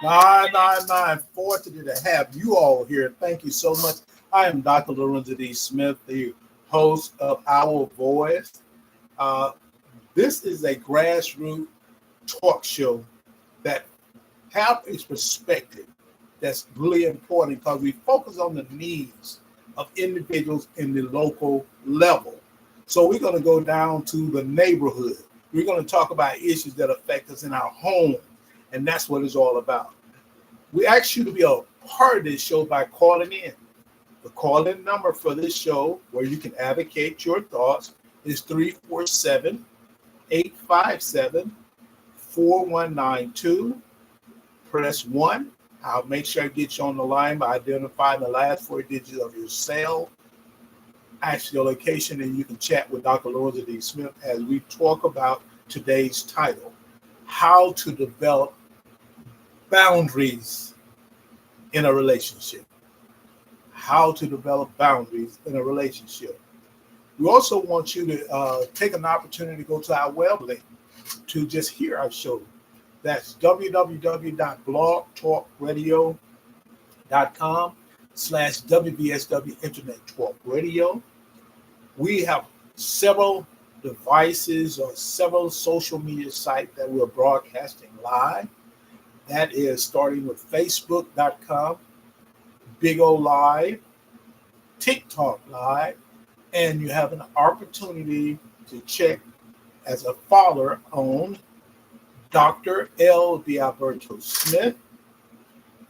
999. Fortunate to have you all here. Thank you so much. I am Dr. Lorenzo D. Smith, the host of Our Voice. Uh, this is a grassroots talk show that have a perspective that's really important because we focus on the needs of individuals in the local level. So we're going to go down to the neighborhood. We're going to talk about issues that affect us in our home, and that's what it's all about. We ask you to be a part of this show by calling in. The call-in number for this show, where you can advocate your thoughts, is 347-857-4192. Press 1. I'll make sure I get you on the line by identifying the last four digits of your cell, ask your location, and you can chat with Dr. Lorenzo D. Smith as we talk about today's title, How to Develop Boundaries in a Relationship. How to develop boundaries in a relationship. We also want you to take an opportunity to go to our web link to just hear our show. That's www.blogtalkradio.com/WVSW Internet Talk Radio. We have several devices or several social media sites that we're broadcasting live. That is starting with Facebook.com, Big O Live, TikTok Live, and you have an opportunity to check as a follower on Dr. L. DeAlberto Smith.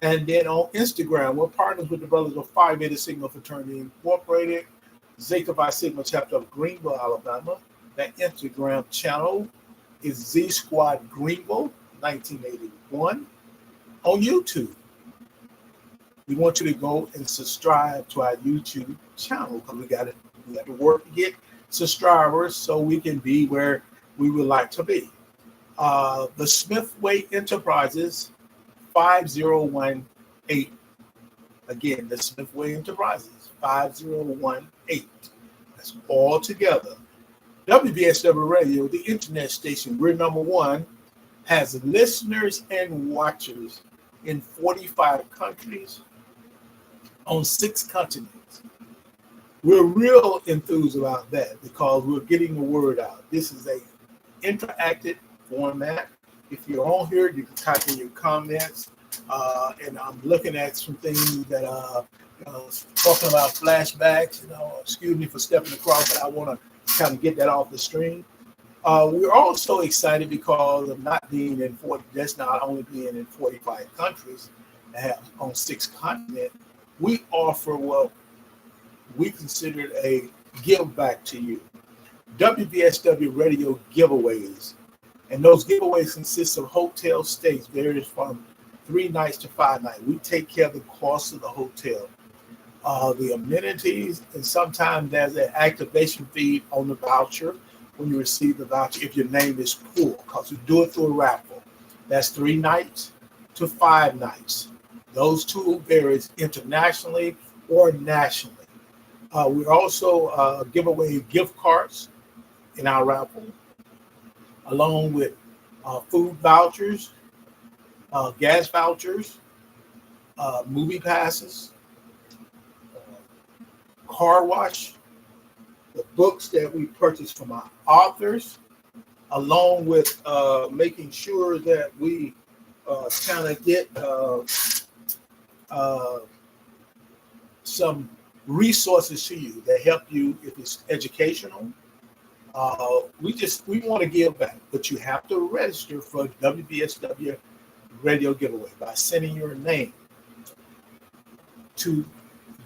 And then on Instagram, we're partners with the Brothers of Phi Beta Sigma Fraternity Incorporated, Zeta Phi Sigma chapter of Greenville, Alabama. That Instagram channel is Z Squad Greenville 1981. On YouTube, we want you to go and subscribe to our YouTube channel because we got to work to get subscribers so we can be where we would like to be. The Smithway Enterprises 5018. Again, the Smithway Enterprises 5018. That's all together. WVSW Radio, the internet station, we're number one, has listeners and watchers in 45 countries on 6 continents. We're real enthused about that because we're getting the word out. This is a interactive format. If you're on here, you can type in your comments. And I'm looking at some things that talking about flashbacks. Excuse me for stepping across, but I want to kind of get that off the screen. We're also excited because of not being in 40. That's not only being in 45 countries, on 6 continents. We offer what we consider a give back to you. WVSW Radio giveaways. And those giveaways consist of hotel stays, varies from 3 nights to 5 nights. We take care of the cost of the hotel, the amenities, and sometimes there's an activation fee on the voucher when you receive the voucher if your name is pulled, because we do it through a raffle. That's 3 nights to 5 nights. Those two varies internationally or nationally. We also give away gift cards in our raffle, along with food vouchers, gas vouchers, movie passes, car wash, the books that we purchase from our authors, along with making sure that we kind of get some resources to you that help you if it's educational. We want to give back, but you have to register for WVSW Radio Giveaway by sending your name to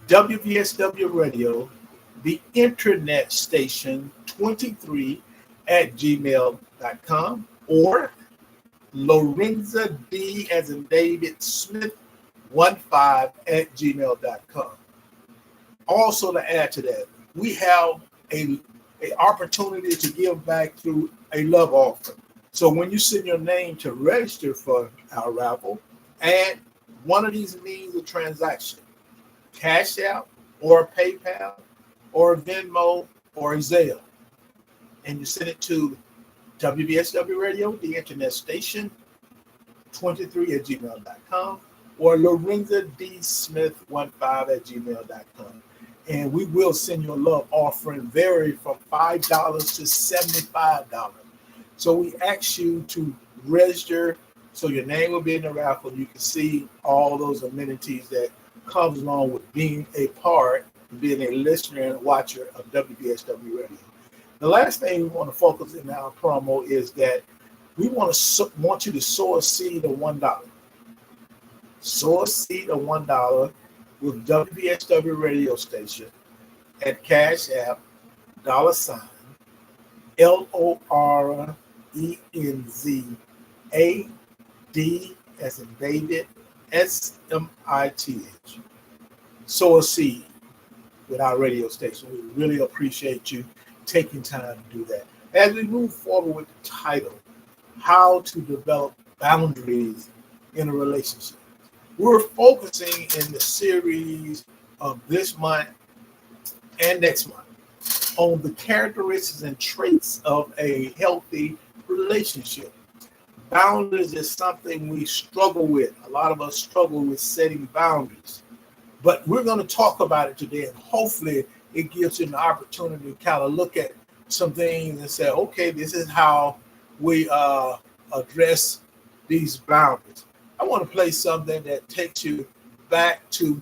WVSW Radio, the internet station 23 at gmail.com, or Lorenza D as in David Smith 15 at gmail.com. Also, to add to that, we have a opportunity to give back through a love offering. So when you send your name to register for our raffle, add one of these means of transaction: Cash App or PayPal or Venmo or Zelle. And you send it to WVSW Radio, the internet station, 23@gmail.com or LorenzaDSmith15@gmail.com. And we will send you a love offering vary from $5 to $75. So we ask you to register so your name will be in the raffle. You can see all those amenities that comes along with being a part, being a listener and watcher of WBSW Radio. The last thing we want to focus in our promo is that we want you to sow a seed of $1. Sow a seed of $1 with WBSW radio station at Cash App $LORENZAD as in David SMITH. Sow a seed with our radio station. We really appreciate you taking time to do that. As we move forward with the title, How to Develop Boundaries in a Relationship, we're focusing in the series of this month and next month on the characteristics and traits of a healthy relationship. Boundaries is something we struggle with. A lot of us struggle with setting boundaries. But we're going to talk about it today, and hopefully it gives you an opportunity to kind of look at some things and say, okay, this is how we address these boundaries. I want to play something that takes you back to,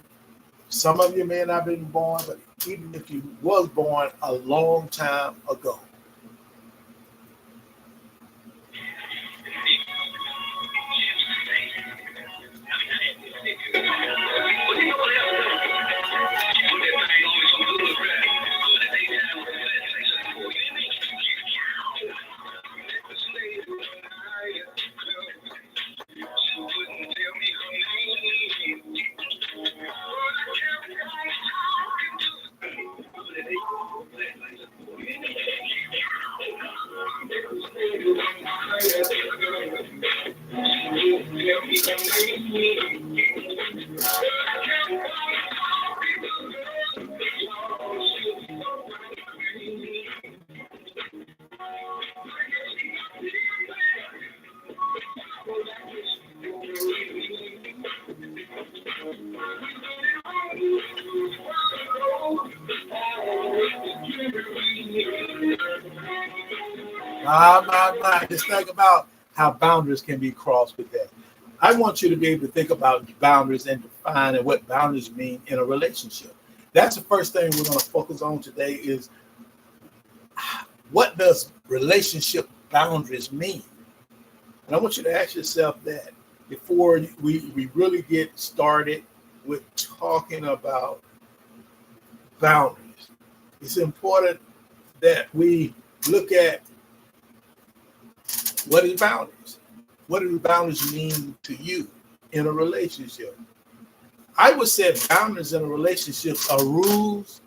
some of you may not have been born, but even if you was born a long time ago. Just think about how boundaries can be crossed with that. I want you to be able to think about boundaries and define and what boundaries mean in a relationship. That's the first thing we're going to focus on today is what does relationship boundaries mean? And I want you to ask yourself that before we really get started with talking about boundaries. It's important that we look at what is boundaries? What do boundaries mean to you in a relationship? I would say boundaries in a relationship are rules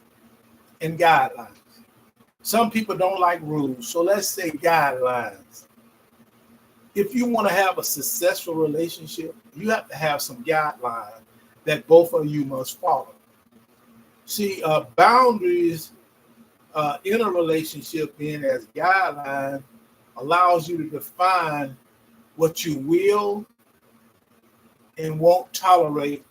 and guidelines. Some people don't like rules, so let's say guidelines. If you want to have a successful relationship, you have to have some guidelines that both of you must follow. See, boundaries in a relationship being as guidelines allows you to define what you will and won't tolerate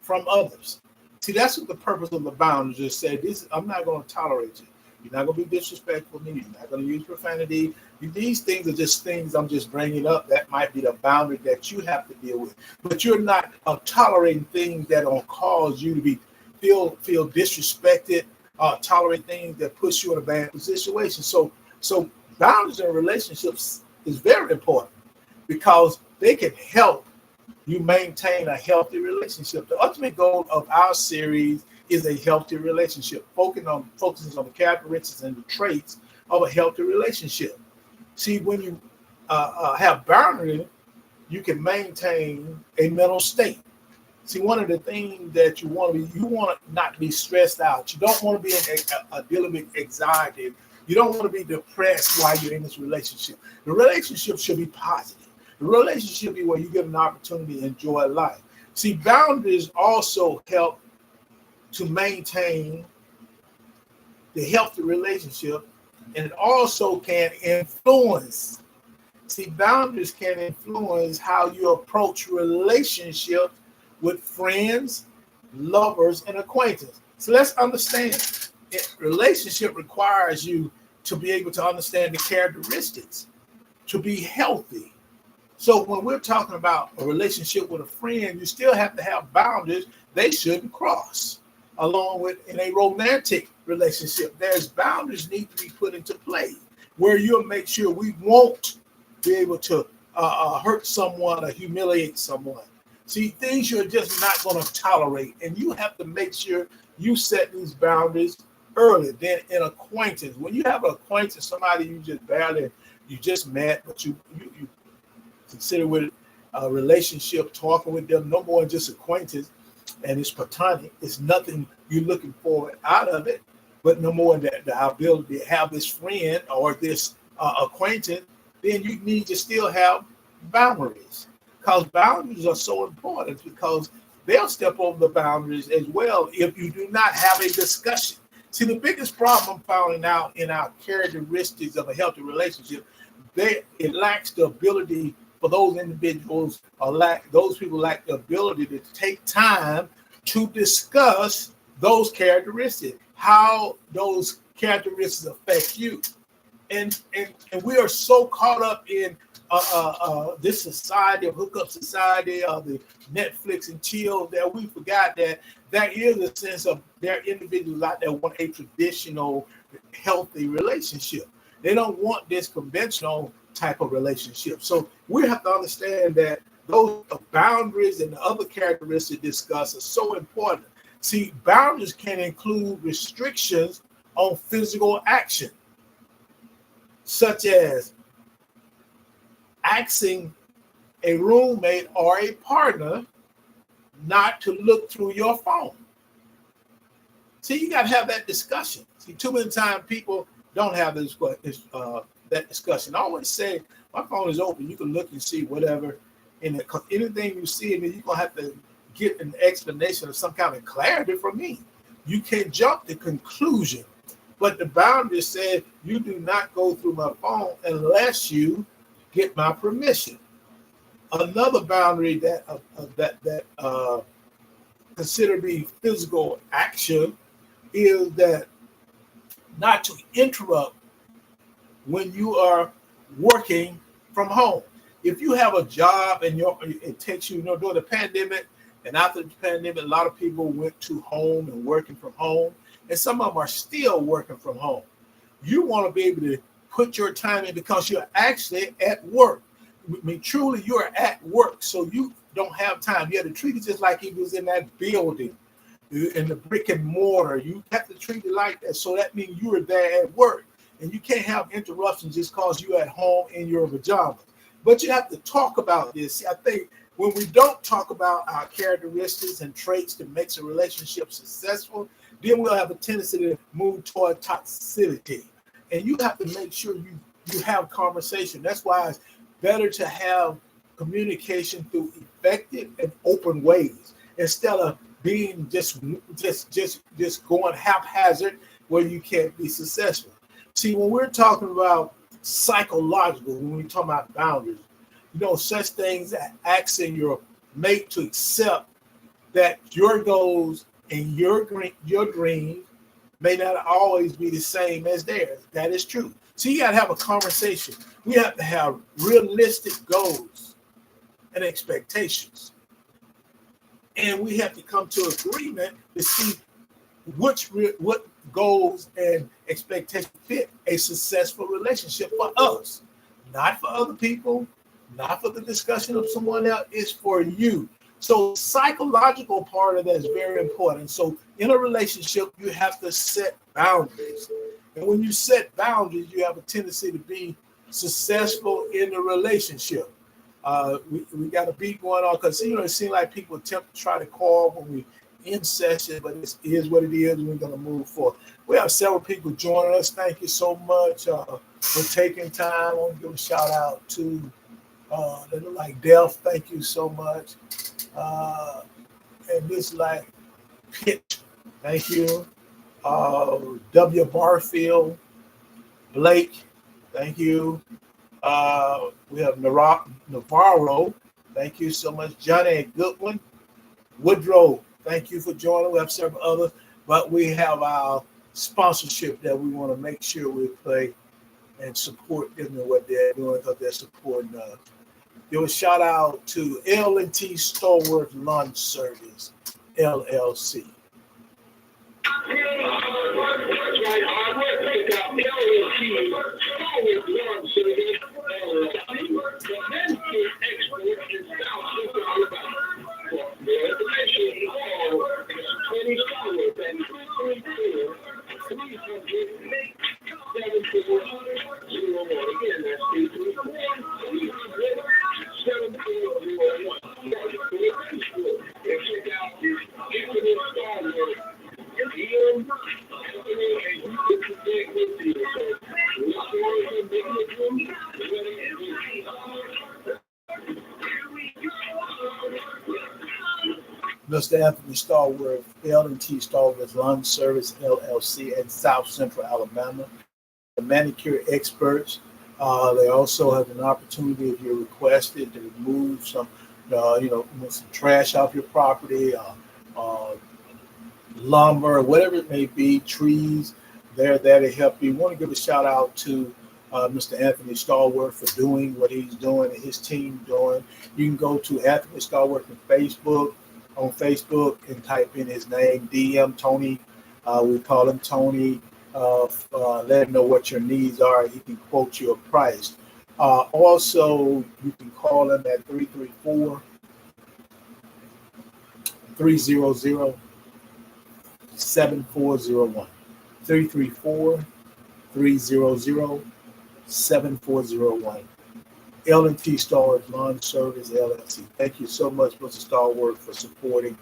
from others. See, that's what the purpose of the boundaries is. Say, I'm not going to tolerate you. You're not going to be disrespectful to me. You're not going to use profanity. These things are just things I'm just bringing up. That might be the boundary that you have to deal with. But you're not tolerating things that will cause you to feel disrespected, tolerate things that push you in a bad situation. So boundaries in relationships is very important because they can help you maintain a healthy relationship. The ultimate goal of our series is a healthy relationship, focusing on the characteristics and the traits of a healthy relationship. See, when you have boundaries, you can maintain a mental state. See, one of the things that you want not to be stressed out. You don't want to be dealing with anxiety. You don't want to be depressed while you're in this relationship. The relationship should be positive. The relationship should be where you get an opportunity to enjoy life. See, boundaries also help to maintain the healthy relationship, and it also can influence See, boundaries can influence how you approach relationships with friends, lovers, and acquaintances. So let's understand, relationship requires you to be able to understand the characteristics, to be healthy. So when we're talking about a relationship with a friend, you still have to have boundaries they shouldn't cross. Along with in a romantic relationship, there's boundaries need to be put into play where you'll make sure we won't be able to hurt someone or humiliate someone. See, things you're just not going to tolerate, and you have to make sure you set these boundaries early. Then in acquaintance, when you have an acquaintance, somebody you just met, but you consider with a relationship, talking with them, no more than just acquaintance, and it's platonic. It's nothing you're looking for out of it, but no more than the ability to have this friend or this acquaintance. Then you need to still have boundaries, because boundaries are so important, because they'll step over the boundaries as well if you do not have a discussion. See, the biggest problem I'm finding out in our characteristics of a healthy relationship, it lacks the ability for those individuals, or those people lack the ability to take time to discuss those characteristics, how those characteristics affect you. And we are so caught up in this society of hookup society, of the Netflix and chill, that we forgot that there is a sense of there are individuals out there who want a traditional, healthy relationship. They don't want this conventional type of relationship. So we have to understand that those boundaries and the other characteristics discussed are so important. See, boundaries can include restrictions on physical action, such as asking a roommate or a partner not to look through your phone. See, you got to have that discussion. See, too many times people don't have that discussion. I always say, my phone is open. You can look and see whatever in it, because anything you see, you're going to have to get an explanation of some kind of clarity from me. You can't jump to conclusion. But the boundary said you do not go through my phone unless you get my permission. Another boundary that consider to be physical action is that not to interrupt when you are working from home. If you have a job and it takes you, during the pandemic and after the pandemic, a lot of people went to home and working from home, and some of them are still working from home. You want to be able to put your time in because you're actually at work. I mean, truly, you're at work, so you don't have time. You have to treat it just like he was in that building, in the brick and mortar. You have to treat it like that. So that means you are there at work, and you can't have interruptions just because you're at home in your pajamas. But you have to talk about this. See, I think when we don't talk about our characteristics and traits that makes a relationship successful, then we'll have a tendency to move toward toxicity. And you have to make sure you have conversation. That's why it's better to have communication through effective and open ways instead of being just going haphazard where you can't be successful. See, when we're talking about psychological, when we talk about boundaries, such things as asking your mate to accept that your goals and your dreams may not always be the same as theirs. That is true. So you got to have a conversation. We have to have realistic goals and expectations. And we have to come to agreement to see what goals and expectations fit a successful relationship for us. Not for other people, not for the discussion of someone else, it's for you. So psychological part of that is very important. So in a relationship, you have to set boundaries. And when you set boundaries, you have a tendency to be successful in the relationship. We got a beat going on because, it seems like people attempt to try to call when we in session, but it is what it is. We're going to move forward. We have several people joining us. Thank you so much for taking time. I want to give a shout out to they look like Delph. Thank you so much. And this like Pitch. Thank you. W. Barfield. Blake. Thank you. We have Navarro. Thank you so much. Johnny Goodwin. Woodrow, thank you for joining. We have several others, but we have our sponsorship that we want to make sure we play and support them in what they're doing because they're supporting us. Give a shout out to L&T Stalwart Lawn Service, LLC. Mr. Anthony Stallworth, L&T Stallworth Lawn Service, LLC in South Central Alabama. The manicure experts. They also have an opportunity, if you're requested, to remove some, some trash off your property, lumber, whatever it may be, trees. They're there to help you. Want to give a shout out to Mr. Anthony Stallworth for doing what he's doing and his team doing. You can go to Anthony Stallworth on Facebook and type in his name, DM Tony. We call him Tony. Let him know what your needs are. He can quote you a price. Also, you can call him at 334-300-7401. 334-300-7401. L&T Stallworth Lawn Service, LLC. Thank you so much, Mr. Stallworth, for supporting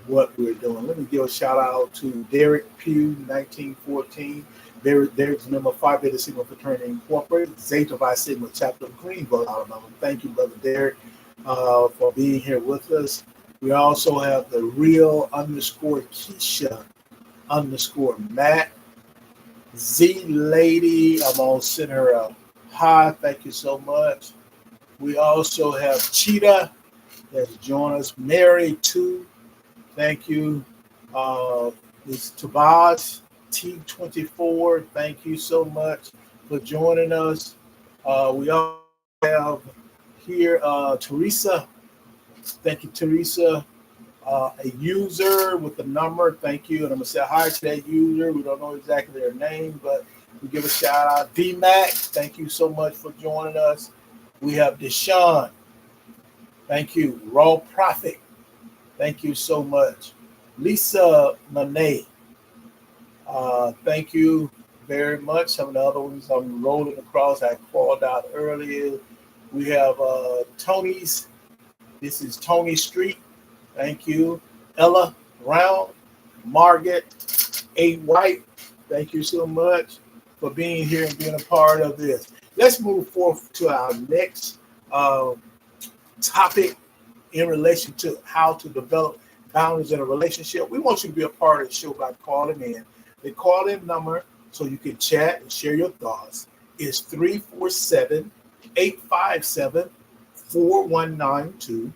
what we're doing. Let me give a shout out to Derek Pugh, 1914. Derek's member of Phi Beta Sigma Fraternity Incorporated, Zeta Phi Sigma Chapter of Greenville, Alabama. Thank you, Brother Derek, for being here with us. We also have the real _Keisha _Matt. Z Lady, I'm going to send her a hi. Thank you so much. We also have Cheetah that's joined us. Mary, too. Thank you. It's Tobias T24. Thank you so much for joining us. We also have here Teresa. Thank you, Teresa. A user with the number. Thank you. And I'm going to say hi to that user. We don't know exactly their name, but we give a shout out. D-Mac, thank you so much for joining us. We have Deshaun. Thank you. Raw Profit. Thank you so much. Lisa Monet. Thank you very much. Some of the other ones I'm rolling across, I called out earlier. We have Tony's. This is Tony Street. Thank you. Ella Brown. Margaret A. White. Thank you so much for being here and being a part of this. Let's move forward to our next topic in relation to how to develop boundaries in a relationship. We want you to be a part of the show by calling in. The call-in number so you can chat and share your thoughts is 347-857-4192.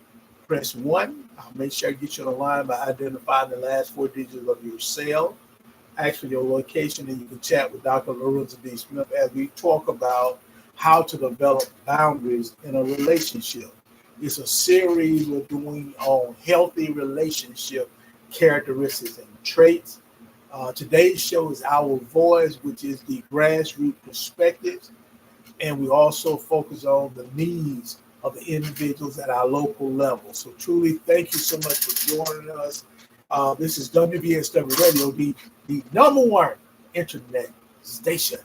Press 1. I'll make sure I get you on the line by identifying the last 4 digits of your cell. Actually, your location, and you can chat with Dr. Lorenzo D. Smith as we talk about how to develop boundaries in a relationship. It's a series we're doing on healthy relationship characteristics and traits. Today's show is Our Voice, which is the grassroots perspectives, and we also focus on the needs of the individuals at our local level. So truly, thank you so much for joining us. This is WBSW Radio, the number one internet station.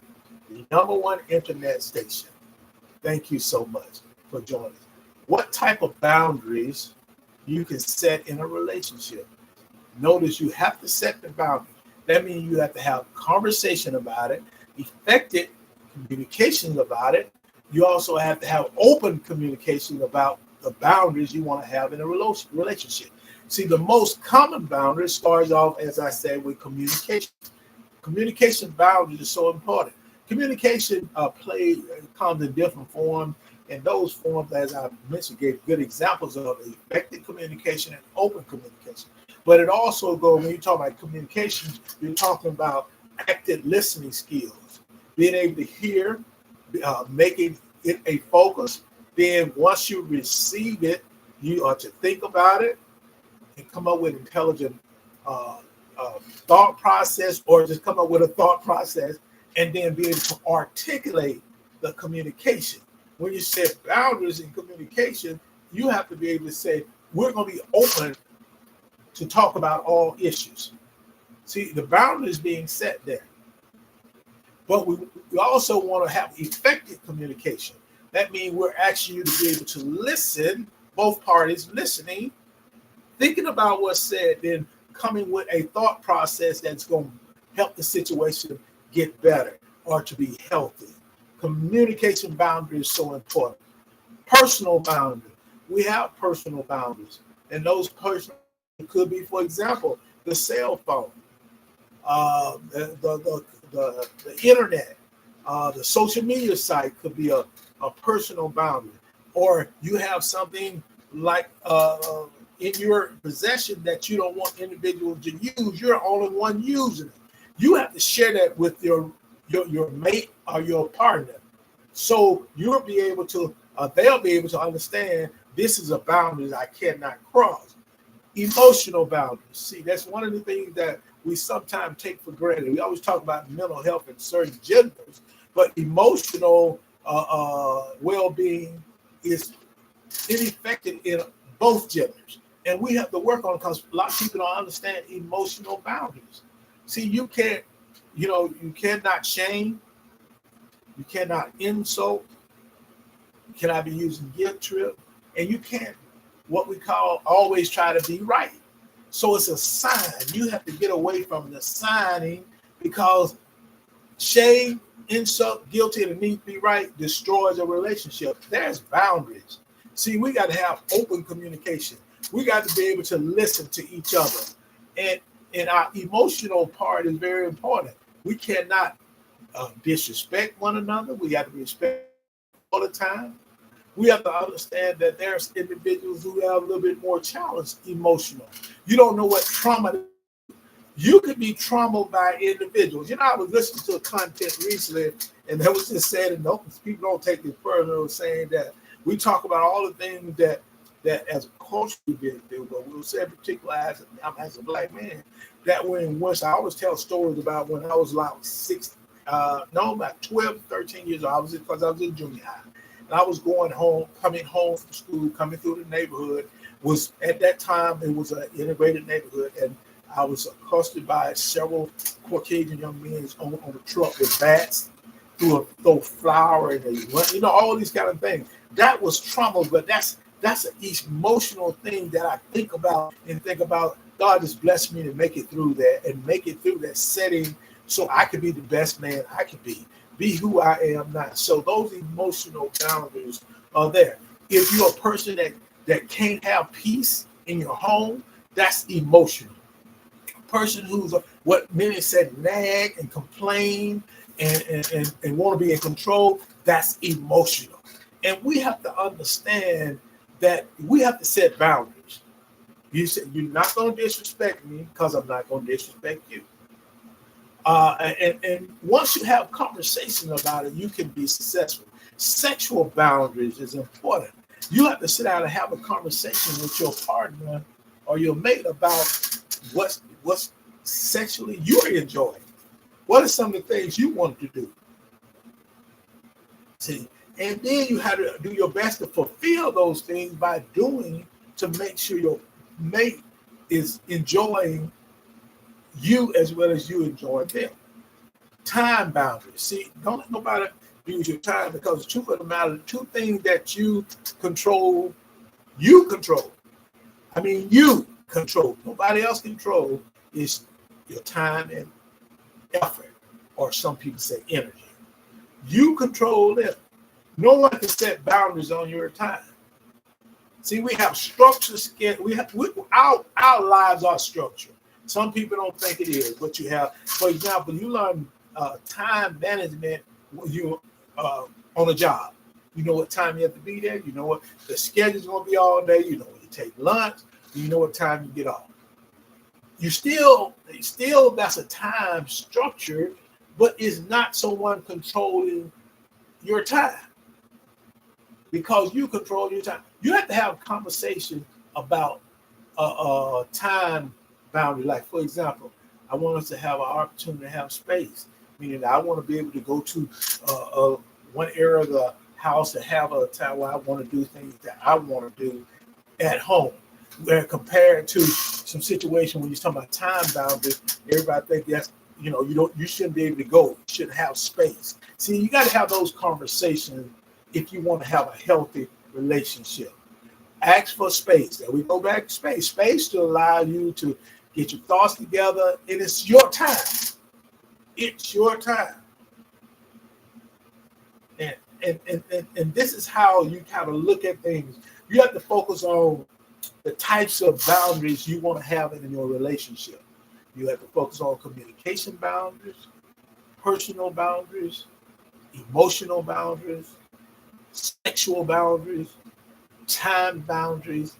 The number one internet station. Thank you so much for joining us. What type of boundaries you can set in a relationship? Notice you have to set the boundary. That means you have to have conversation about it, effective communication about it. You also have to have open communication about the boundaries you want to have in a relationship. See, the most common boundary starts off, as I said, with communication. Communication boundaries are so important. Communication comes in different forms, and those forms, as I mentioned, gave good examples of effective communication and open communication. But it also goes, when you talk about communication, you're talking about active listening skills, being able to hear, making it a focus. Then once you receive it, you are to think about it and come up with intelligent thought process, or just come up with a thought process, and then be able to articulate the communication. When you set boundaries in communication, you have to be able to say, we're going to be open to talk about all issues. See, the boundaries being set there. But we also want to have effective communication. That means we're asking you to be able to listen, both parties listening, thinking about what's said, then coming with a thought process that's going to help the situation get better or to be healthy. Communication boundaries is so important. Personal boundaries. We have personal boundaries. And those personal could be, for example, the cell phone, the internet, the social media site could be a personal boundary. Or you have something like in your possession that you don't want individuals to use. You're the only one using it. You have to share that with your mate or your partner. So you'll be able to, they'll be able to understand this is a boundary that I cannot cross. Emotional boundaries. See, that's one of the things that we sometimes take for granted. We always talk about mental health in certain genders, but emotional well-being is ineffective in both genders. And we have to work on it because a lot of people don't understand emotional boundaries. See, you cannot shame, you cannot insult, you cannot be using guilt trip, and you can't, what we call, always try to be right. So it's a sign. You have to get away from the signing, because shame, insult, guilty, and the need to be right destroys a relationship. There's boundaries. See, we got to have open communication. We got to be able to listen to each other. And our emotional part is very important. We cannot disrespect one another. We got to be respectful all the time. We have to understand that there's individuals who have a little bit more challenge emotional. You don't know what trauma. You could be traumatized by individuals. I was listening to a content recently, and that was just saying, and people don't take it further, saying that we talk about all the things that as a culture we've been through, but we'll say in particular as a black man, that once I always tell stories about when I was like about 12, 13 years old, because I was in junior high. And I was coming home from school, coming through the neighborhood. At that time, it was an integrated neighborhood, and I was accosted by several Caucasian young men on the truck with bats, throw flour, and they run, all these kind of things. That was trauma, but that's an emotional thing that I think about God has blessed me to make it through that and make it through that setting so I could be the best man I could be who I am now. So those emotional boundaries are there. If you're a person that can't have peace in your home, that's emotional. A person who's what many said nag and complain and want to be in control, that's emotional. And we have to understand that we have to set boundaries. You said you're not going to disrespect me because I'm not going to disrespect you. And once you have conversation about it, you can be successful. Sexual boundaries is important. You have to sit down and have a conversation with your partner or your mate about what's sexually you're enjoying. What are some of the things you want to do? See, and then you have to do your best to fulfill those things by doing to make sure your mate is enjoying you as well as you enjoy them. Time boundaries. See, don't let nobody use your time, because the truth of the matter, the two things that you control. You control. Nobody else control is your time and effort, or some people say energy. You control it. No one can set boundaries on your time. See, we have structure. Our lives are structured. Some people don't think it is, but you have, for example, you learn time management when you on a job. You know what time you have to be there. You know what the schedule's going to be all day. You know when you take lunch. You know what time you get off. You still that's a time structure, but it's not someone controlling your time because you control your time. You have to have a conversation about time boundary. Like, for example, I want us to have an opportunity to have space, meaning I want to be able to go to one area of the house and have a time where I want to do things that I want to do at home. Where compared to some situation when you're talking about time boundaries, everybody think that's you shouldn't be able to go. You should have space. See, you got to have those conversations if you want to have a healthy relationship. Ask for space. And we go back to space. Space to allow you to get your thoughts together, and it's your time. It's your time. And this is how you kind of look at things. You have to focus on the types of boundaries you want to have in your relationship. You have to focus on communication boundaries, personal boundaries, emotional boundaries, sexual boundaries, time boundaries,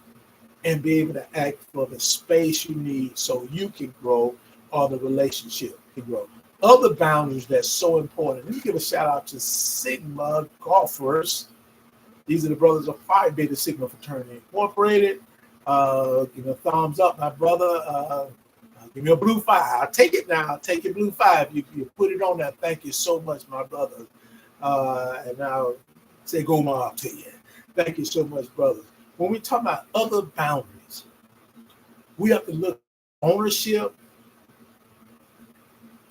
and be able to act for the space you need so you can grow or the relationship can grow. Other boundaries that's so important. Let me give a shout out to Sigma golfers. These are the brothers of Phi Beta Sigma Fraternity Incorporated. Give me a thumbs up, my brother. Give me a blue 5. I'll take it now. I'll take your blue 5. You put it on there. Thank you so much, my brother. And I'll say go mob to you. Thank you so much, brothers. When we talk about other boundaries, we have to look at ownership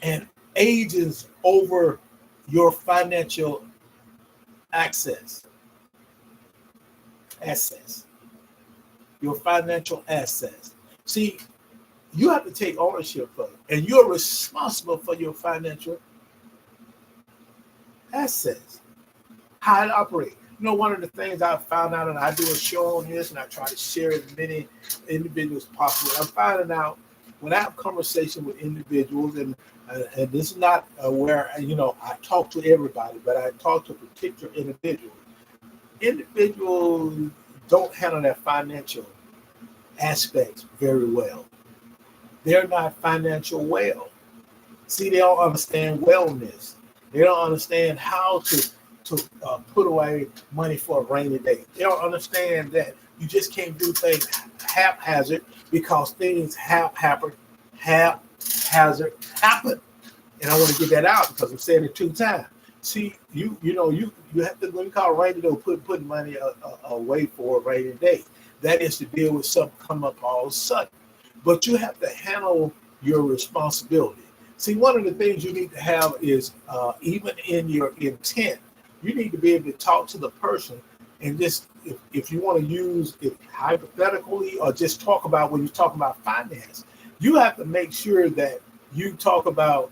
and agents over your financial assets. Your financial assets. See, you have to take ownership for it, and you're responsible for your financial assets. How it operates. You know, one of the things I found out, and I do a show on this, and I try to share as many individuals as possible. I'm finding out when I have conversation with individuals, and this is not where I talk to everybody, but I talk to particular individuals. Individuals don't handle their financial aspects very well. They're not financial well. See, they don't understand wellness. They don't understand how to put away money for a rainy day. They don't understand that you just can't do things haphazard because things haphazard happen. And I want to get that out because I'm saying it 2 times. See, you have to, when you call rainy day, put money away for a rainy day. That is to deal with something come up all of a sudden. But you have to handle your responsibility. See, one of the things you need to have is even in your intent, you need to be able to talk to the person and just, if you want to use it hypothetically or just talk about when you talk about finance, you have to make sure that you talk about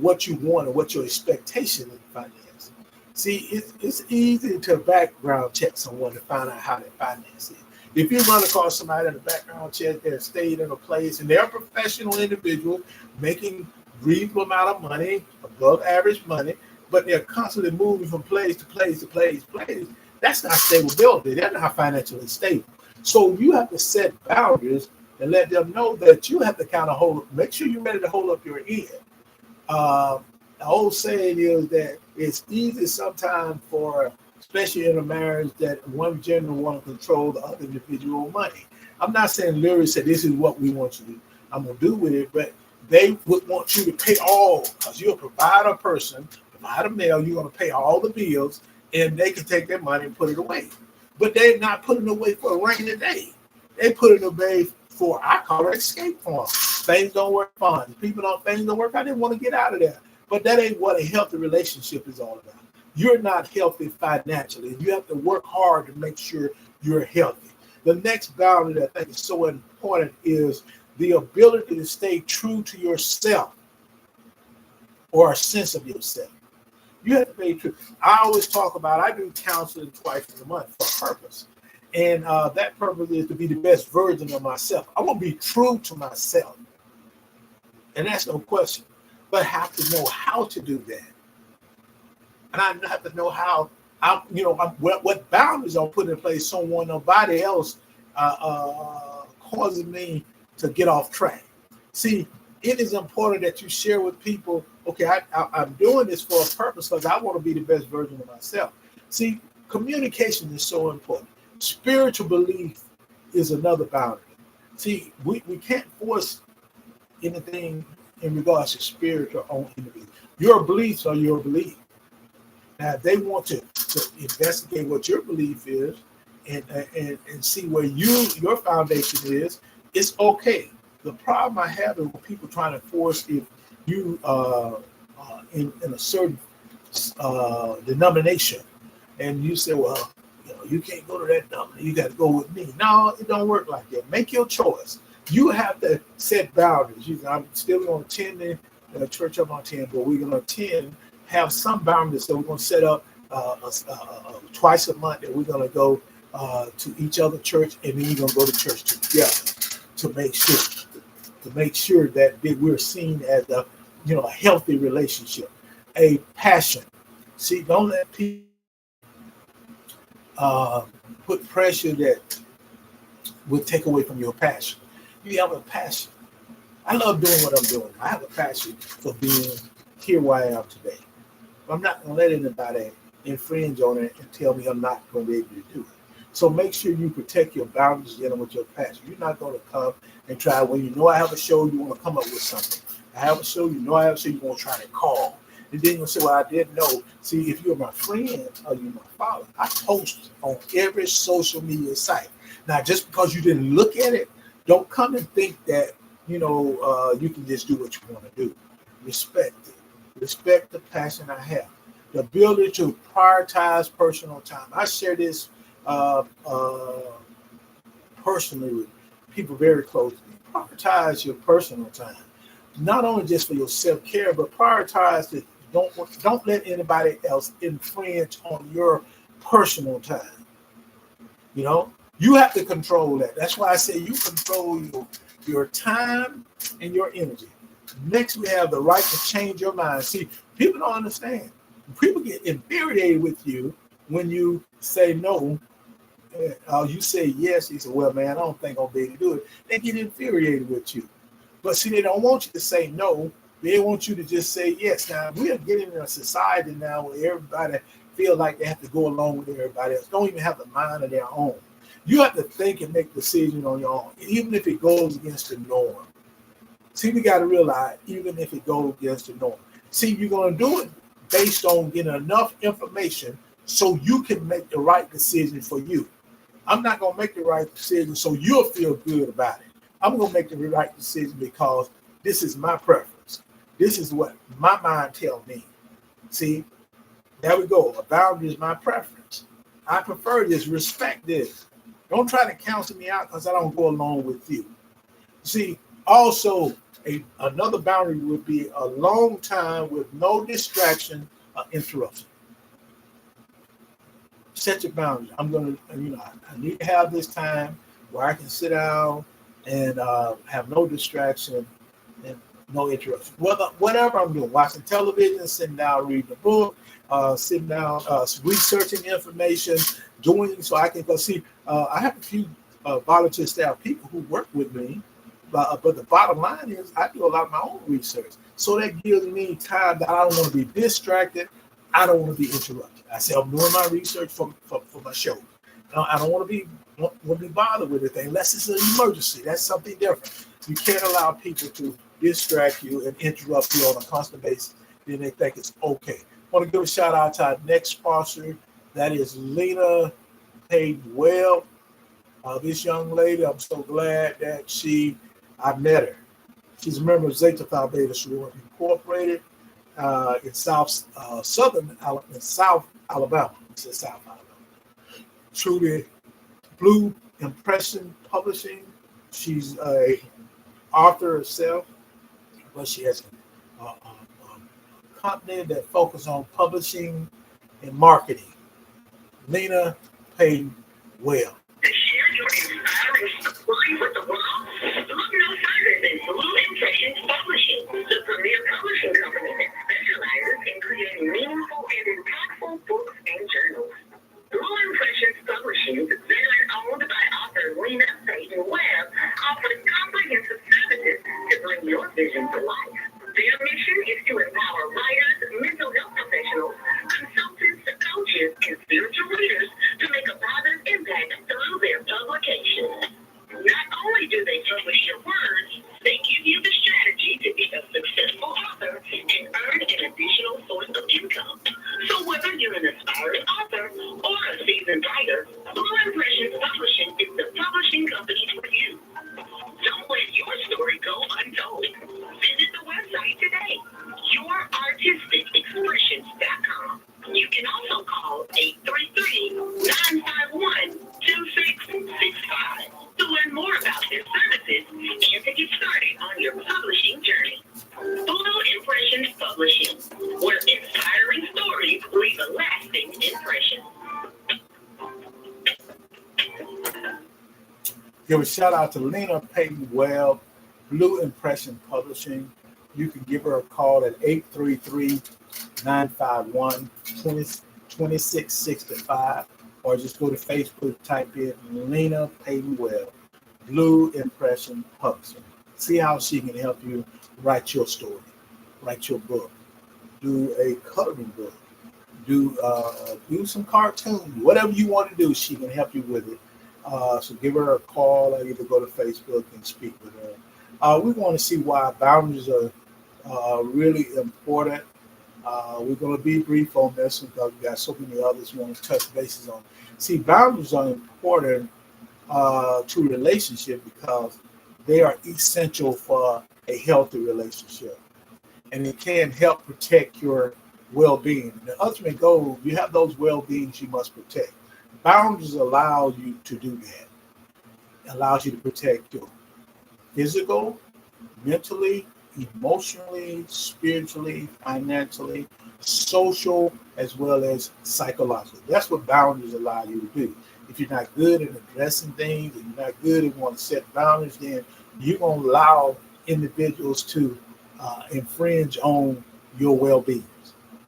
what you want and what your expectation in finance. See, it's easy to background check someone to find out how their finance is. If you run across somebody in a background check that stayed in a place and they're a professional individual making reasonable amount of money, above average money, but they're constantly moving from place to place to place, that's not stability. They're not financially stable. So you have to set boundaries and let them know that you have to kind of make sure you're ready to hold up your end. The old saying is that it's easy sometimes especially in a marriage, that one gender want to control the other individual money. I'm not saying literally say this is what we want you to do. I'm going to do with it, but they would want you to pay all because you're a provider person, provider male, you're going to pay all the bills and they can take their money and put it away. But they're not putting it away for a rainy day. They put it away for, I call it escape form. Things don't work fine. Things don't work out. They want to get out of there. But that ain't what a healthy relationship is all about. You're not healthy financially. You have to work hard to make sure you're healthy. The next boundary that I think is so important is the ability to stay true to yourself or a sense of yourself. You have to be true. I always talk about, I do counseling twice a month for a purpose. And that purpose is to be the best version of myself. I want to be true to myself. And that's no question. But I have to know how to do that. and I have to know how what boundaries are put in place so nobody else causes me to get off track. See, it is important that you share with people, okay, I'm doing this for a purpose because I want to be the best version of myself. See, communication is so important. Spiritual belief is another boundary. See, we can't force anything in regards to spiritual on individuals. Your beliefs are your beliefs. Now, if they want to investigate what your belief is and see where your foundation is, it's okay. The problem I have is when people trying to force if you in a certain denomination, and you say, well, you can't go to that denomination. You got to go with me. No, it don't work like that. Make your choice. You have to set boundaries. I'm still going to attend the church I'm going to attend, but we're going to have some boundaries. So we're going to set up twice a month that we're going to go to each other church, and then we're going to go to church together to make sure that we're seen as a healthy relationship, a passion. See, don't let people put pressure that will take away from your passion. You have a passion. I love doing what I'm doing. I have a passion for being here where I am today. I'm not going to let anybody infringe on it and tell me I'm not going to be able to do it. So make sure you protect your boundaries dealing with your passion. You're not going to come and try, when you know I have a show, you want to come up with something. I have a show, you have a show, you're going to try to call. And then you'll say, well, I didn't know. See, if you're my friend or you're my father, I post on every social media site. Now, just because you didn't look at it, don't come and think that, you can just do what you want to do. Respect it. Respect the passion I have. The ability to prioritize personal time. I share this personally with people very close to me. Prioritize your personal time. Not only just for your self-care, but prioritize it. Don't let anybody else infringe on your personal time. You have to control that. That's why I say you control your time and your energy. Next, we have the right to change your mind. See, people don't understand. People get infuriated with you when you say no. You say yes. He said, well, man, I don't think I'll be able to do it. They get infuriated with you. But see, they don't want you to say no. They want you to just say yes. Now, we are getting in a society now where everybody feel like they have to go along with everybody else. Don't even have the mind of their own. You have to think and make decisions on your own, even if it goes against the norm. See, we got to realize, even if it goes against the norm. See, you're going to do it based on getting enough information so you can make the right decision for you. I'm not going to make the right decision so you'll feel good about it. I'm going to make the right decision because this is my preference. This is what my mind tells me. See, there we go. A boundary is my preference. I prefer this. Respect this. Don't try to counsel me out because I don't go along with you. See, also, another boundary would be a long time with no distraction or interruption. Set your boundaries. I'm going to, I need to have this time where I can sit down and have no distraction and no interruption. Whatever I'm doing, watching television, sitting down, reading a book, sitting down, researching information, doing so I can go see. I have a few volunteer staff people who work with me, but the bottom line is I do a lot of my own research. So that gives me time that I don't want to be distracted. I don't want to be interrupted. I say I'm doing my research for my show. I don't want to be bothered with anything unless it's an emergency. That's something different. You can't allow people to distract you and interrupt you on a constant basis. Then they think it's okay. I want to give a shout out to our next sponsor. That is Lena Paid Well. This young lady, I'm so glad that I met her. She's a member of Zeta Phi Beta Sorority Incorporated in South Alabama. It's in South Alabama. Truly Blue Impression Publishing. She's a author herself, but she has a company that focuses on publishing and marketing. Lena Paid Well. To share your inspiring story with the world, look no further than Blue Impressions Publishing, the premier publishing company that specializes in creating meaningful and impactful bring your vision to life. Their mission is to empower writers, mental health professionals, consultants, coaches, and spiritual leaders to make a positive impact through their publications. Not only do they publish your words, they give you the strategy to be a successful author and earn an additional source of income. So whether you're an aspiring author or a seasoned writer, Blue Impressions Publishing is the publishing company for you. Don't let your story go untold. Visit the website today, yourartisticexpressions.com. You can also call 833-951-2665 to learn more about their services and to get started on your publishing journey. Blue Impressions Publishing, where inspiring stories leave a lasting impression. Give a shout out to Lena Payton Webb, Blue Impression Publishing. You can give her a call at 833-951-2665 or just go to Facebook, type in Lena Payton Webb, Blue Impression Publishing. See how she can help you write your story, write your book, do a coloring book, do some cartoons, whatever you want to do, she can help you with it. So give her a call or either go to Facebook and speak with her. We want to see why boundaries are really important. We're going to be brief on this because we got so many others we want to touch bases on. See, boundaries are important to relationship because they are essential for a healthy relationship. And it can help protect your well-being. The ultimate goal, you have those well-beings you must protect. Boundaries allow you to do that. It allows you to protect your physical, mentally, emotionally, spiritually, financially, social, as well as psychologically. That's what boundaries allow you to do. If you're not good at addressing things and you're not good at wanting to set boundaries, then you're going to allow individuals to infringe on your well-being.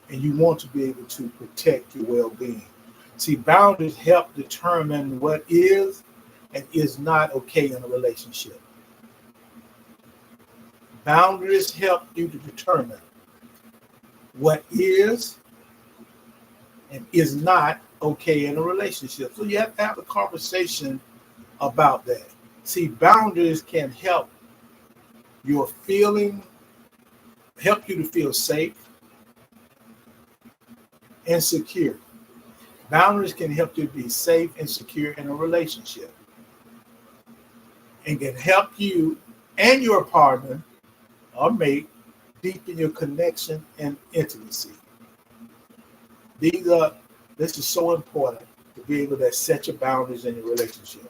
And you want to be able to protect your well-being. See, boundaries help determine what is and is not okay in a relationship. Boundaries help you to determine what is and is not okay in a relationship. So you have to have a conversation about that. See, boundaries can help your feeling, help you to feel safe and secure. Boundaries can help you be safe and secure in a relationship and can help you and your partner or mate deepen your connection and intimacy. This is so important to be able to set your boundaries in your relationship.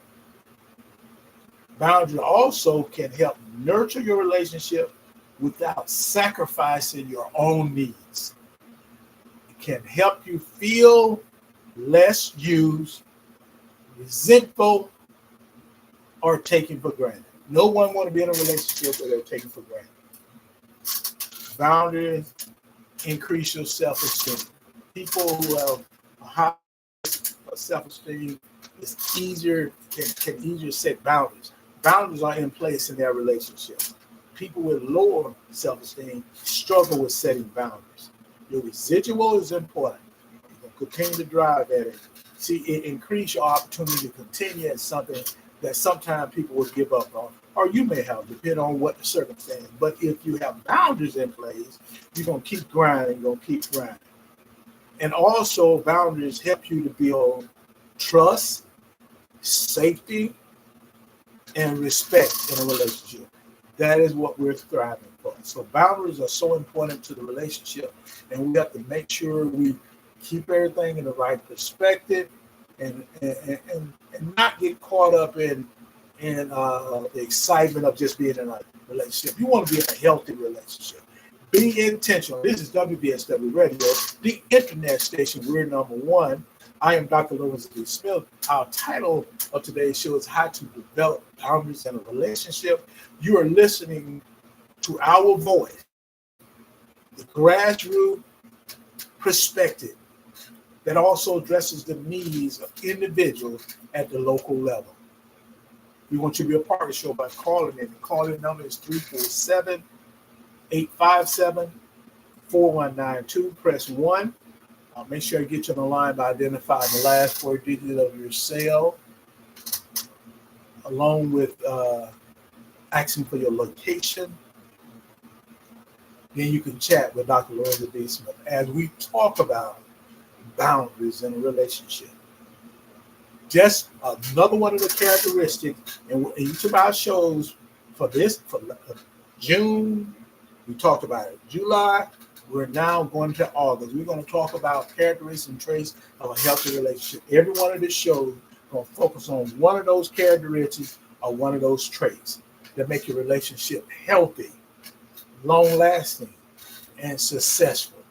Boundaries also can help nurture your relationship without sacrificing your own needs. It can help you feel less used, resentful, or taken for granted. No one wants to be in a relationship where they're taken for granted. Boundaries increase your self-esteem. People who have a high self-esteem can easier set boundaries. Boundaries are in place in their relationship. People with lower self-esteem struggle with setting boundaries. Your residual is important. You can continue to drive at it. See, it increases your opportunity to continue at something that sometimes people will give up on, or you may have, depending on what the circumstance. But if you have boundaries in place, you're going to keep grinding, And also, boundaries help you to build trust, safety, and respect in a relationship. That is what we're striving for. So boundaries are so important to the relationship, and we have to make sure we keep everything in the right perspective and not get caught up in the excitement of just being in a relationship. You want to be in a healthy relationship. Be intentional. This is WBSW Radio, the internet station. We're number one. I am Dr. DeAlberto Smith. Our title of today's show is How to Develop Boundaries in a Relationship. You are listening to our voice, the grassroots perspective that also addresses the needs of individuals at the local level. We want you to be a part of the show by calling in. The call-in number is 347-857-4192. Press 1. Make sure you get you on the line by identifying the last 4 digits of your cell, along with asking for your location. Then you can chat with Dr. Lorenzo D. Smith as we talk about boundaries in a relationship. Just another one of the characteristics in each of our shows for June, we talked about it. July, we're now going to August. We're going to talk about characteristics and traits of a healthy relationship. Every one of the shows is going to focus on one of those characteristics or one of those traits that make your relationship healthy, long-lasting, and successful.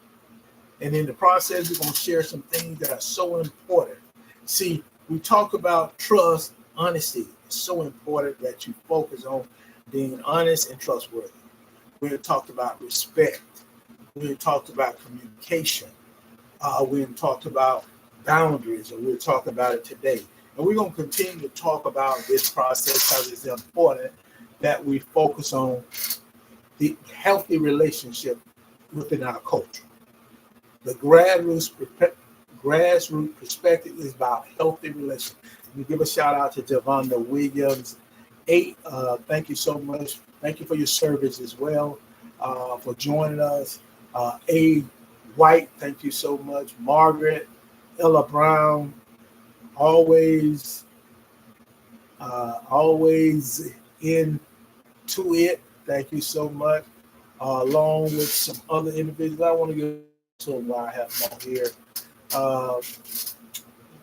And in the process, we're going to share some things that are so important. See, we talk about trust, honesty. It's so important that you focus on being honest and trustworthy. We talked about respect. We talked about communication. We talked about boundaries, and we'll talk about it today. And we're going to continue to talk about this process because it's important that we focus on the healthy relationship within our culture. The grassroots perspective is about healthy relationships. We give a shout out to Javonda Williams. Thank you so much. Thank you for your service as well, for joining us. A. White, thank you so much. Margaret, Ella Brown, always into it. Thank you so much. Along with some other individuals, I want to get to why I have them on here.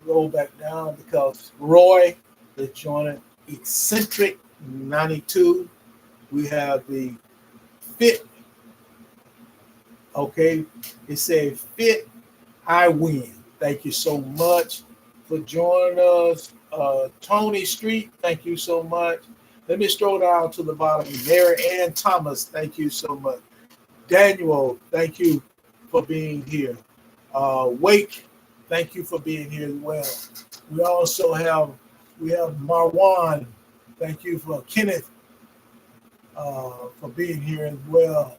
Roll back down because Roy is joining. Eccentric 92. We have the Fit. Okay, it says Fit, I win. Thank you so much for joining us. Tony Street, thank you so much. Let me scroll down to the bottom. Mary Ann Thomas, thank you so much. Daniel, thank you for being here. Wake, thank you for being here as well. We also have Marwan. Thank you for Kenneth for being here as well.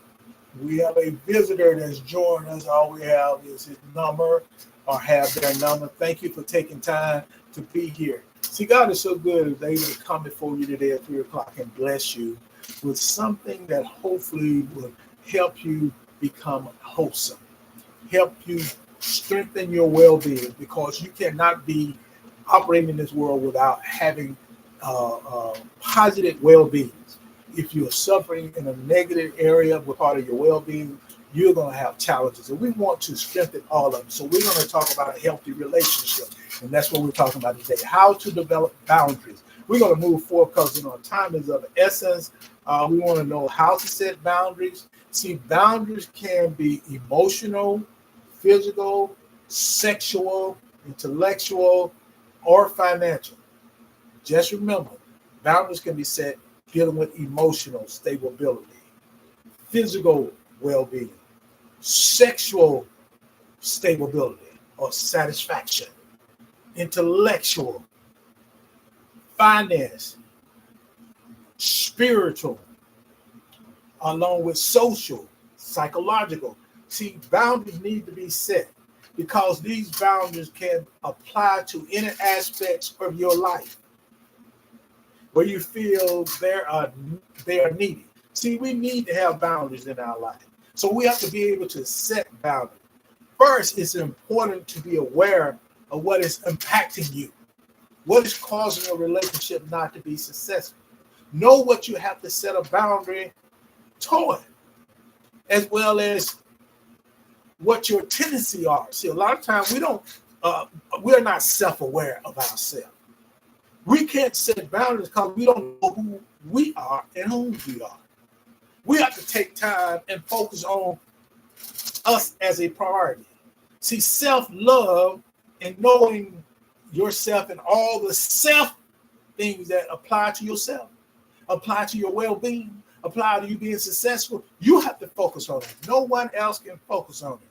We have a visitor that's joined us. All we have is his number or have their number. Thank you for taking time to be here. See, God is so good that He's able to come before you today at 3 o'clock and bless you with something that hopefully will help you become wholesome, help you strengthen your well-being, because you cannot be operating in this world without having positive well-being. If you're suffering in a negative area with part of your well-being, you're going to have challenges. And we want to strengthen all of them. So we're going to talk about a healthy relationship. And that's what we're talking about today, how to develop boundaries. We're going to move forward because our time is of the essence. We want to know how to set boundaries. See, boundaries can be emotional, physical, sexual, intellectual, or financial. Just remember, boundaries can be set dealing with emotional stability, physical well-being, sexual stability or satisfaction, intellectual, finance, spiritual, along with social, psychological. See, boundaries need to be set because these boundaries can apply to any aspects of your life where you feel they are needed. See, we need to have boundaries in our life. So we have to be able to set boundaries. First, it's important to be aware of what is impacting you. What is causing a relationship not to be successful? Know what you have to set a boundary toward, as well as what your tendencies are. See, a lot of times we're not self-aware of ourselves. We can't set boundaries because we don't know who we are and whom we are. We have to take time and focus on us as a priority. See, self-love and knowing yourself and all the self things that apply to yourself, apply to your well-being, apply to you being successful, you have to focus on it. No one else can focus on it.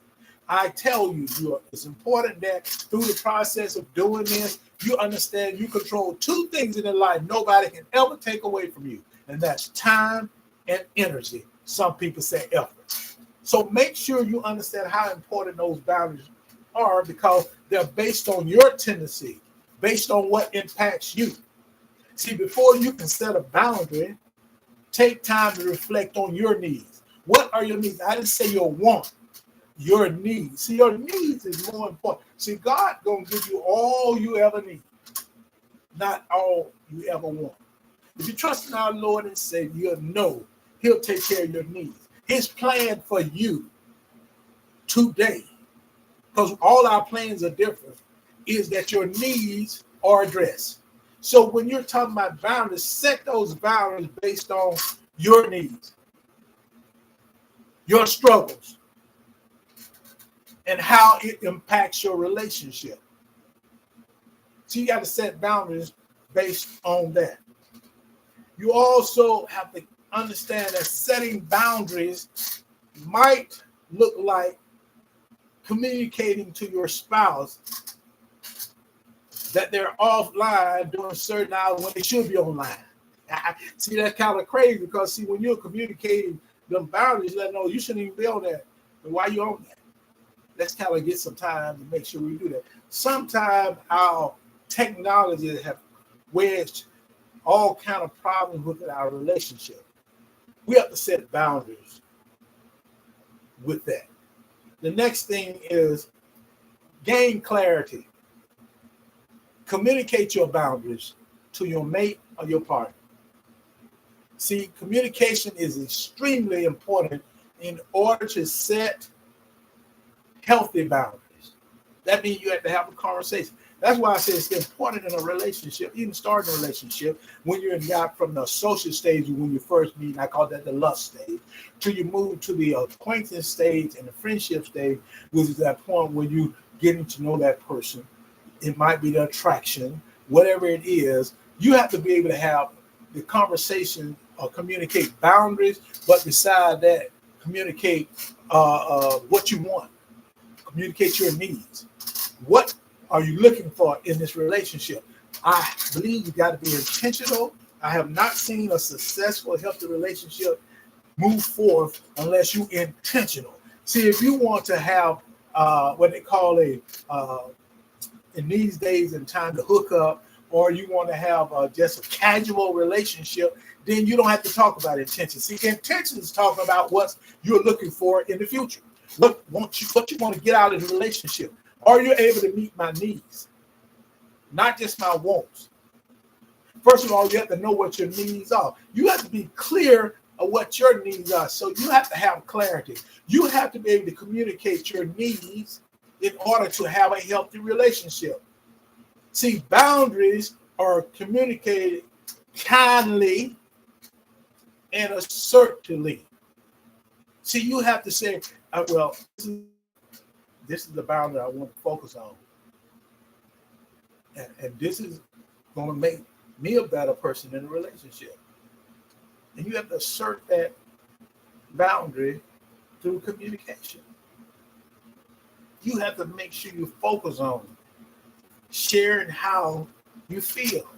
I tell you, it's important that through the process of doing this, you understand you control two things in your life nobody can ever take away from you, and that's time and energy. Some people say effort. So make sure you understand how important those boundaries are, because they're based on your tendency, based on what impacts you. See, before you can set a boundary, take time to reflect on your needs. What are your needs? I didn't say your want, your needs. See, your needs is more important. See, God gonna give you all you ever need, not all you ever want. If you trust in our Lord and Savior, you'll know He'll take care of your needs. His plan for you today, because all our plans are different, is that your needs are addressed. So when you're talking about boundaries, set those boundaries based on your needs, your struggles, and how it impacts your relationship. So you got to set boundaries based on that. You also have to understand that setting boundaries might look like communicating to your spouse that they're offline during certain hours when they should be online. See, that's kind of crazy, because see, when you're communicating them boundaries, let them know you shouldn't even be on that. But why you on that? Let's kind of get some time to make sure we do that. Sometimes our technology have wedged all kind of problems within our relationship. We have to set boundaries with that. The next thing is gain clarity. Communicate your boundaries to your mate or your partner. See, communication is extremely important in order to set healthy boundaries. That means you have to have a conversation. That's why I say it's important in a relationship, even starting a relationship, when you're not from the social stage when you first meet, I call that the lust stage, till you move to the acquaintance stage and the friendship stage, which is that point where you getting to know that person. It might be the attraction, whatever it is. You have to be able to have the conversation or communicate boundaries, but beside that, communicate what you want, communicate your needs. What are you looking for in this relationship? I believe you got to be intentional. I have not seen a successful, healthy relationship move forth unless you're intentional. See, if you want to have what they call in these days and time to hook up, or you want to have just a casual relationship, then you don't have to talk about intention. See, intention is talking about what you're looking for in the future. What you want to get out of the relationship. Are you able to meet my needs? Not just my wants. First of all, you have to know what your needs are. You have to be clear of what your needs are. So you have to have clarity. You have to be able to communicate your needs in order to have a healthy relationship. See, boundaries are communicated kindly and assertively. See, you have to say, well, this is the boundary I want to focus on. And this is going to make me a better person in a relationship. And you have to assert that boundary through communication. You have to make sure you focus on sharing how you feel.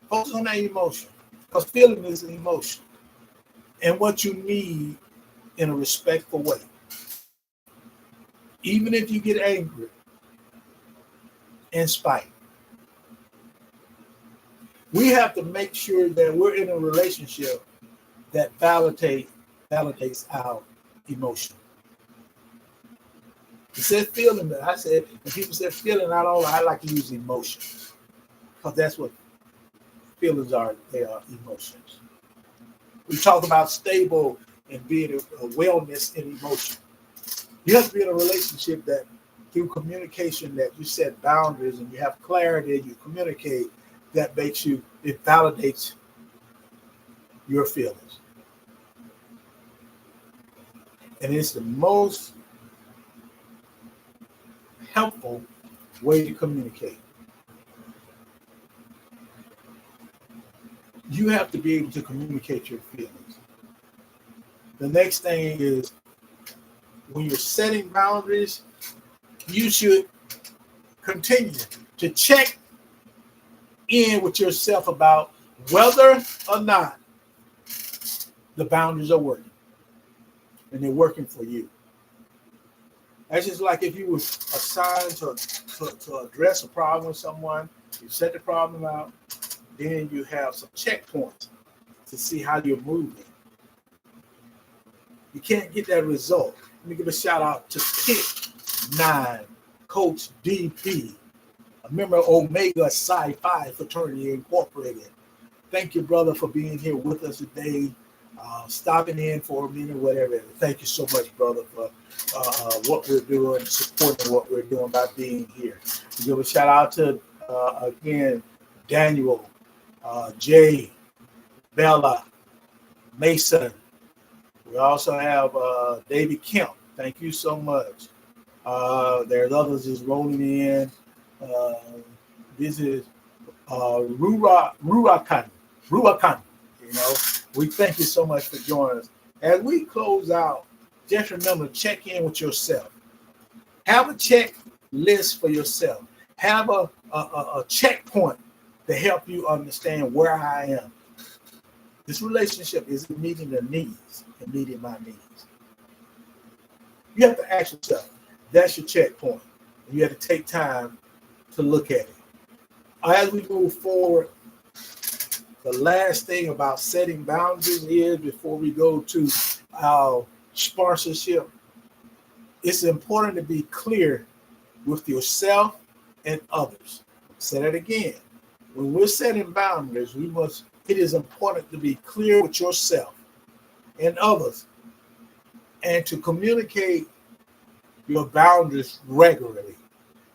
Focus on that emotion, because feeling is an emotion, and what you need in a respectful way. Even if you get angry and spite, we have to make sure that we're in a relationship that validates our emotion. It said feeling, but I said, when people say feeling, I like to use emotion, because that's what feelings are. They are emotions. We talk about stable and being a wellness in emotion. You have to be in a relationship that through communication, that you set boundaries and you have clarity and you communicate, that makes you, it validates your feelings. And it's the most helpful way to communicate. You have to be able to communicate your feelings. The next thing is, when you're setting boundaries, you should continue to check in with yourself about whether or not the boundaries are working, and they're working for you. That's just like if you were assigned to address a problem with someone, you set the problem out, then you have some checkpoints to see how you're moving. You can't get that result. Let me give a shout out to Pick 9, Coach DP, a member of Omega Psi Phi Fraternity Incorporated. Thank you, brother, for being here with us today, stopping in for a minute, whatever. Thank you so much, brother, for what we're doing, supporting what we're doing by being here. We give a shout out to, again, Daniel, Jay, Bella, Mason. We also have David Kemp. Thank you so much. There's others just rolling in. This is Ruakan. You know, we thank you so much for joining us. As we close out, just remember to check in with yourself. Have a checklist for yourself. Have a checkpoint to help you understand where I am. This relationship is meeting the needs and meeting my needs. You have to ask yourself, that's your checkpoint. And you have to take time to look at it. As we move forward, the last thing about setting boundaries is, before we go to our sponsorship, it's important to be clear with yourself and others. I'll say that again. When we're setting boundaries, it is important to be clear with yourself and others, and to communicate your boundaries regularly.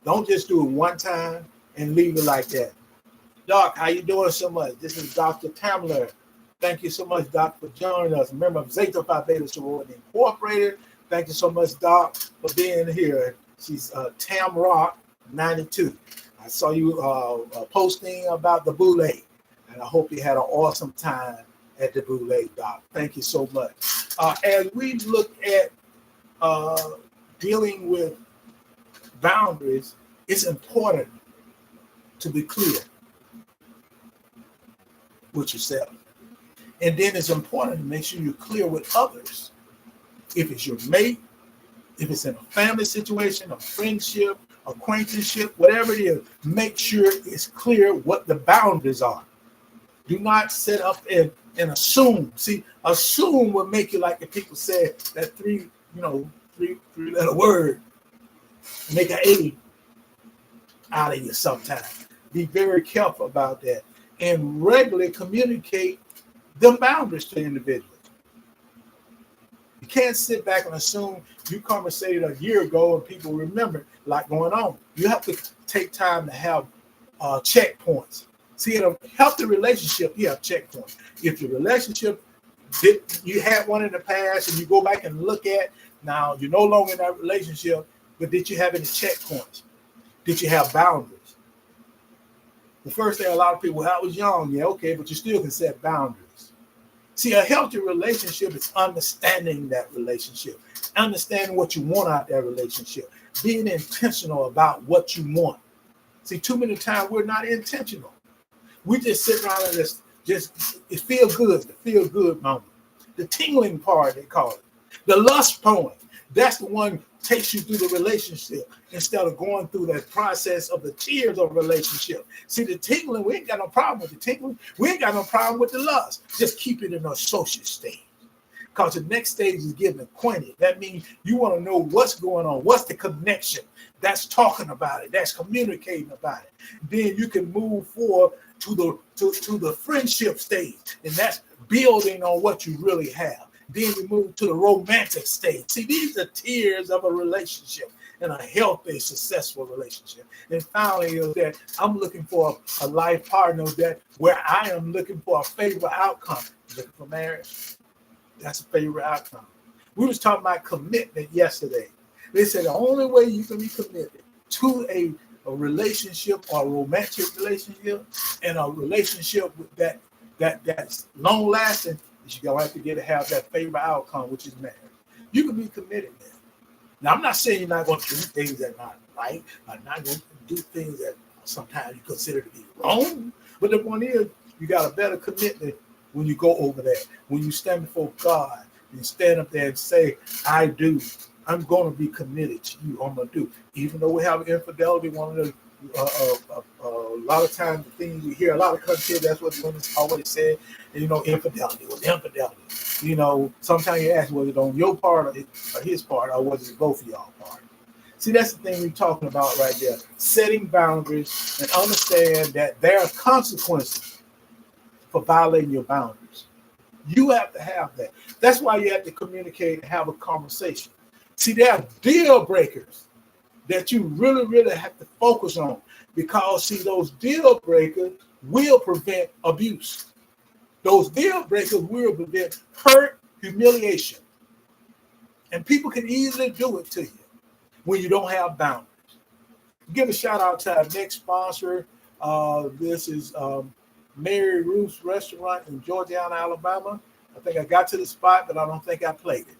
Don't just do it one time and leave it like that. Doc, how you doing so much? This is Dr. Tamler. Thank you so much, Doc, for joining us. Member of Zeta Phi Beta Sorority Incorporated. Thank you so much, Doc, for being here. She's Tam Rock 92. I saw you posting about the Boule, and I hope you had an awesome time at the Boule, Doc. Thank you so much. As we look at dealing with boundaries, it's important to be clear with yourself. And then it's important to make sure you're clear with others. If it's your mate, if it's in a family situation, a friendship, acquaintanceship, whatever it is, make sure it's clear what the boundaries are. Do not set up and assume. See, assume will make you, like the people said, that three-letter word, make an A out of you sometimes. Be very careful about that. And regularly communicate them boundaries to individuals. You can't sit back and assume you conversated a year ago and people remember a lot going on. You have to take time to have checkpoints. See, in a healthy relationship, you have checkpoints. If your relationship, you had one in the past and you go back and look at, now you're no longer in that relationship, but did you have any checkpoints? Did you have boundaries? The first thing a lot of people, I was young, yeah, okay, but you still can set boundaries. See, a healthy relationship is understanding that relationship, understanding what you want out of that relationship, being intentional about what you want. See, too many times we're not intentional. We just sit around and just it feels good, the feel good moment. The tingling part, they call it. The lust point, that's the one takes you through the relationship instead of going through that process of the tears of a relationship. See, the tingling, we ain't got no problem with the tingling. We ain't got no problem with the lust. Just keep it in a social stage. Because the next stage is getting acquainted. That means you want to know what's going on. What's the connection? That's talking about it. That's communicating about it. Then you can move forward to the friendship stage. And that's building on what you really have. Then we move to the romantic stage. See, these are tiers of a relationship and a healthy, successful relationship. And finally, is that I'm looking for a life partner that where I am looking for a favorable outcome. Looking for marriage, that's a favorite outcome. We was talking about commitment yesterday. They said the only way you can be committed to a relationship or a romantic relationship and a relationship with that's long lasting, you're going to have to have that favorite outcome, which is marriage. You can be committed there. Now, I'm not saying you're not going to do things that are not right, are not going to do things that sometimes you consider to be wrong. But the point is, you got a better commitment when you go over there. When you stand before God and stand up there and say, I do. I'm going to be committed to you. I'm going to do. Even though we have infidelity, one of the a lot of times the things you hear, a lot of countries, that's what women always say, and, infidelity was infidelity. Sometimes you ask, was it on your part or his part, or was it both of y'all part? See, that's the thing we're talking about right there. Setting boundaries and understand that there are consequences for violating your boundaries. You have to have that. That's why you have to communicate and have a conversation. See, there are deal breakers that you really, really have to focus on, because, see, those deal breakers will prevent abuse. Those deal breakers will prevent hurt, humiliation. And people can easily do it to you when you don't have boundaries. Give a shout out to our next sponsor. This is Mary Ruth's Restaurant in Georgiana, Alabama. I think I got to the spot, but I don't think I played it.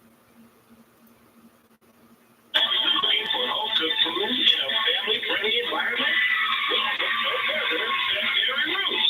Looking for home-cooked food in a family-friendly environment? Well, look no further than Mary Ruth's.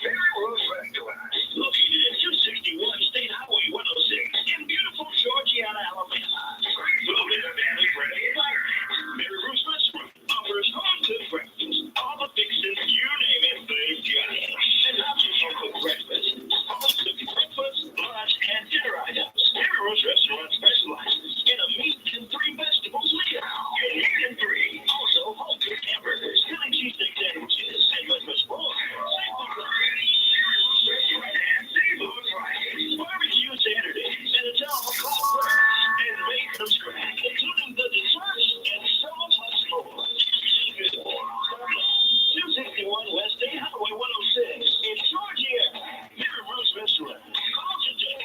Mary Ruth's Restaurant, located at 261 State Highway 106 in beautiful Georgiana, Alabama. Great food in a family-friendly environment. Mary Ruth's Restaurant offers home-cooked breakfast. All the fixings, you name it, they've got it. And not just home-cooked breakfast. Home-cooked breakfast, lunch, and dinner items. Mary Ruth's Restaurant specializes in a meat and 3 vegetables meal. And meat and 3. Also, home-cooked hamburgers, Philly cheesesteak sandwiches, and much more. Seafood Fridays. Mary Ruth's Restaurant and Seafood Fridays. Barbecue Saturdays. And it's all cold fresh and made from scratch, including the desserts and so much more. 261 West State Highway 106 in Georgiana. Mary Ruth's Restaurant. Call today.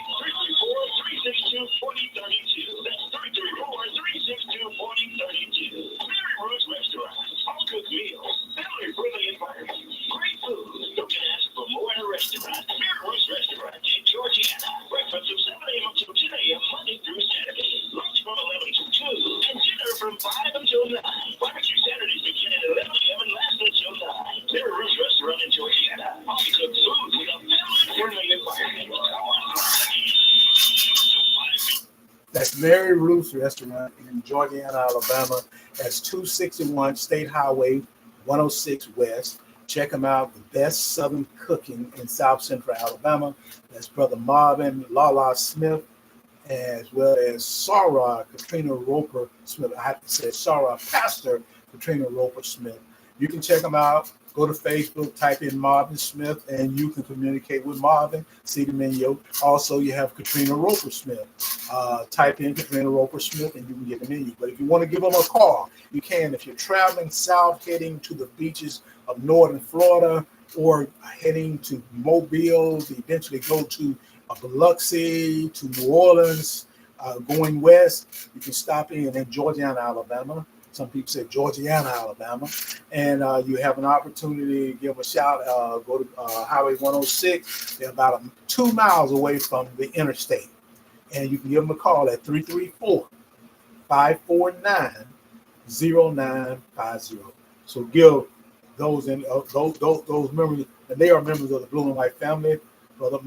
334-362-4032. That's 334-362-4032. Mary Ruth's Restaurant. All cooked meals. Family-friendly environment. Great food. You can ask for more in a restaurant. Mary Ruth's Restaurant in Georgiana. Breakfast from 7 a.m. until 10 a.m. Monday through Saturday. Lunch from 11 to 2. And dinner from 5 until 9. Barbecue Saturdays begin at 11 a.m. and last until 9. Mary Ruth's Restaurant in Georgiana. All cooked food with a family-friendly environment. That's Mary Ruth's Restaurant in Georgiana, Alabama. That's 261 State Highway 106 West. Check them out. The best Southern cooking in South Central Alabama. That's Brother Marvin Lala Smith, as well as Sarah Katrina Roper Smith. I have to say Sarah Pastor Katrina Roper Smith. You can check them out. Go to Facebook, type in Marvin Smith, and you can communicate with Marvin, see the menu. Also, you have Katrina Roper Smith. Type in Katrina Roper Smith, and you can get the menu. But if you want to give them a call, you can. If you're traveling south, heading to the beaches of northern Florida, or heading to Mobile, eventually go to Biloxi, to New Orleans, going west, you can stop in Georgiana, Alabama. Some people say Georgiana, Alabama. And you have an opportunity to give them a shout. Go to Highway 106. They're about 2 miles away from the interstate. And you can give them a call at 334-549-0950. So give those members, and they are members of the Blue and White family. Brother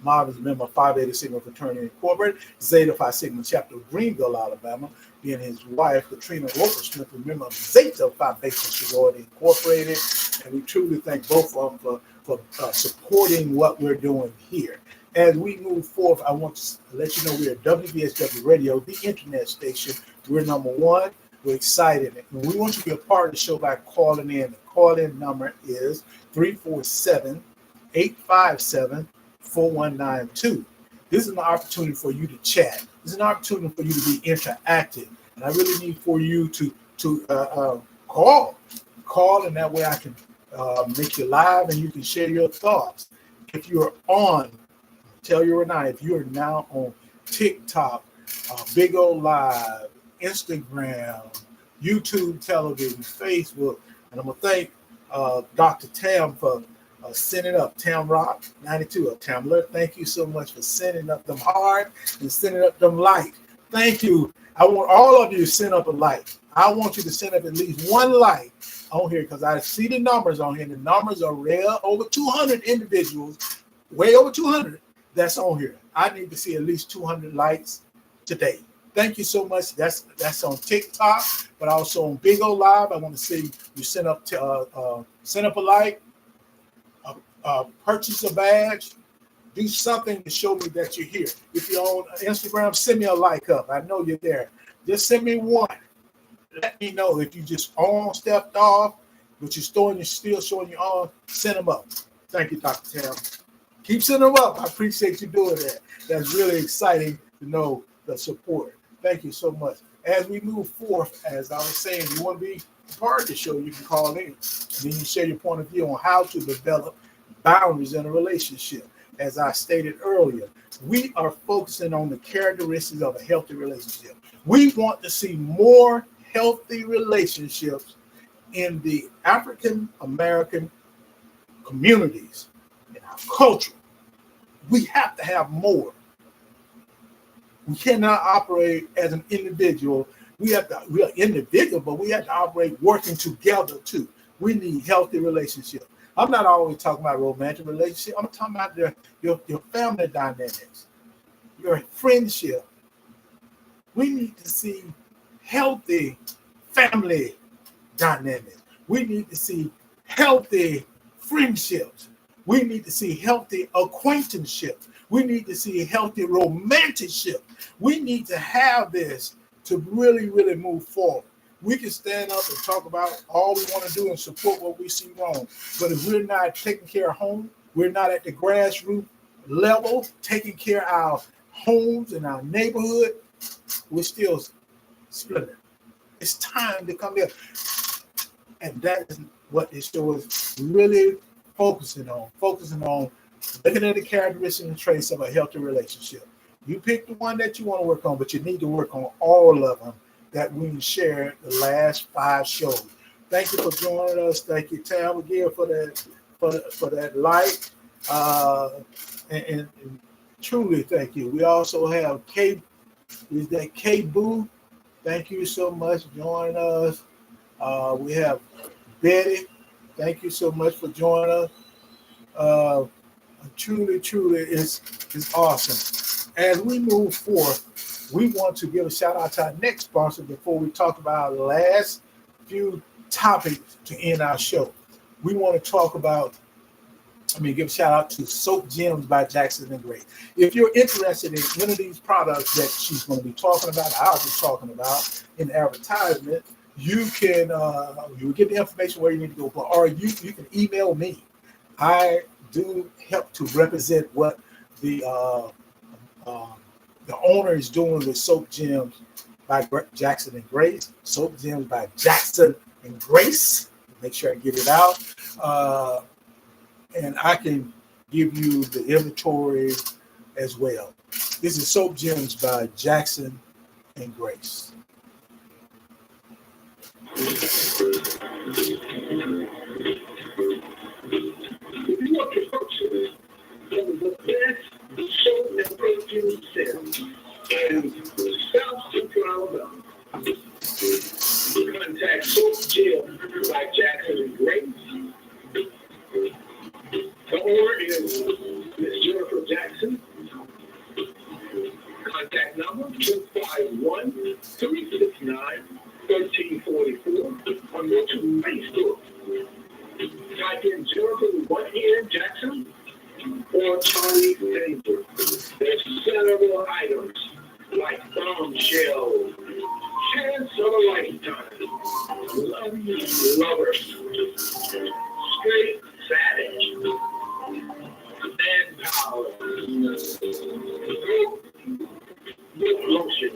Marvin is a member of Phi Beta Sigma Fraternity Incorporated, Zeta Phi Sigma Chapter of Greenville, Alabama. Being his wife, Katrina Roper Smith, a member of Zeta Phi Beta Sorority Incorporated. And we truly thank both of them for supporting what we're doing here. As we move forward, I want to let you know we're at WBSW Radio, the internet station. We're number one. We're excited. And we want you to be a part of the show by calling in. The call-in number is 347-857-4192. This is an opportunity for you to chat. This is an opportunity for you to be interactive. And I really need for you to call, and that way I can make you live and you can share your thoughts. If you're on, tell you right now, if you're now on TikTok, Big O Live, Instagram, YouTube television, Facebook, and I'm going to thank Dr. Tam for sending up Tam Rock 92 of Tamler. Thank you so much for sending up them hard and sending up them light. Thank you. I want all of you to send up a like. I want you to send up at least one like on here because I see the numbers on here. The numbers are real, over 200 individuals, way over 200 that's on here. I need to see at least 200 likes today. Thank you so much. That's on TikTok, but also on Big O Live. I want to see you send up a like, purchase a badge, do something to show me that you're here. If you're on Instagram, send me a like up. I know you're there. Just send me one. Let me know if you just stepped off, but you're still showing your on. Send them up. Thank you, Dr. Tam. Keep sending them up. I appreciate you doing that. That's really exciting to know the support. Thank you so much. As we move forth, as I was saying, you want to be part of the show, you can call in. And then you share your point of view on how to develop boundaries in a relationship. As I stated earlier, we are focusing on the characteristics of a healthy relationship. We want to see more healthy relationships in the African American communities, in our culture. We have to have more. We cannot operate as an individual. We are individual, but we have to operate working together too. We need healthy relationships. I'm not always talking about romantic relationship. I'm talking about your family dynamics, your friendship. We need to see healthy family dynamics. We need to see healthy friendships. We need to see healthy acquaintanceships. We need to see healthy romanticship. We need to have this to really, really move forward. We can stand up and talk about all we want to do and support what we see wrong. But if we're not taking care of home, we're not at the grassroots level, taking care of our homes and our neighborhood, we're still splitting. It's time to come here. And that is what this show is really focusing on looking at the characteristics and traits of a healthy relationship. You pick the one that you want to work on, but you need to work on all of them that we shared the last 5 shows. Thank you for joining us. Thank you, Tam, again for that like. And truly thank you. We also have K Boo. Thank you so much for joining us. We have Betty. Thank you so much for joining us. Truly, it's awesome. As we move forth, we want to give a shout out to our next sponsor before we talk about our last few topics to end our show. We want to talk about, give a shout out to Soap Gems by Jackson and Grace. If you're interested in any of these products that she's going to be talking about, I'll be talking about in advertisement, you can you get the information where you need to go, or you can email me. I do help to represent what the owner is doing with Soap Gems by Jackson and Grace. Soap Gems by Jackson and Grace. Make sure I get it out. And I can give you the inventory as well. This is Soap Gems by Jackson and Grace. If you want to purchase some of the best soap and perfume sales in South Central Alabama, contact Soap Gems by Jackson and Grace. The owner is Ms. Jennifer Jackson. Contact number 251-369-1344. Or go to Facebook. Type in Jennifer Jackson or Charlie Denver. There's several items like bombshell, chance of a lifetime, lovers, straight savage, manpower, good lotion,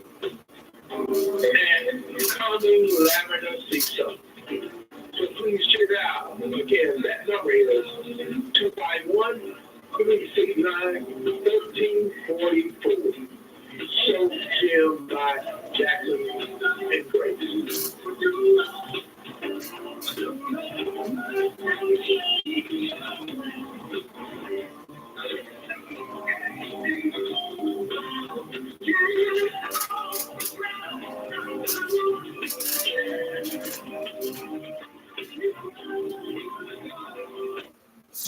and calming lavender sea soap. So please check it out. Again, that number is 251-369-1344. Soap Gym by Jackson and Grace.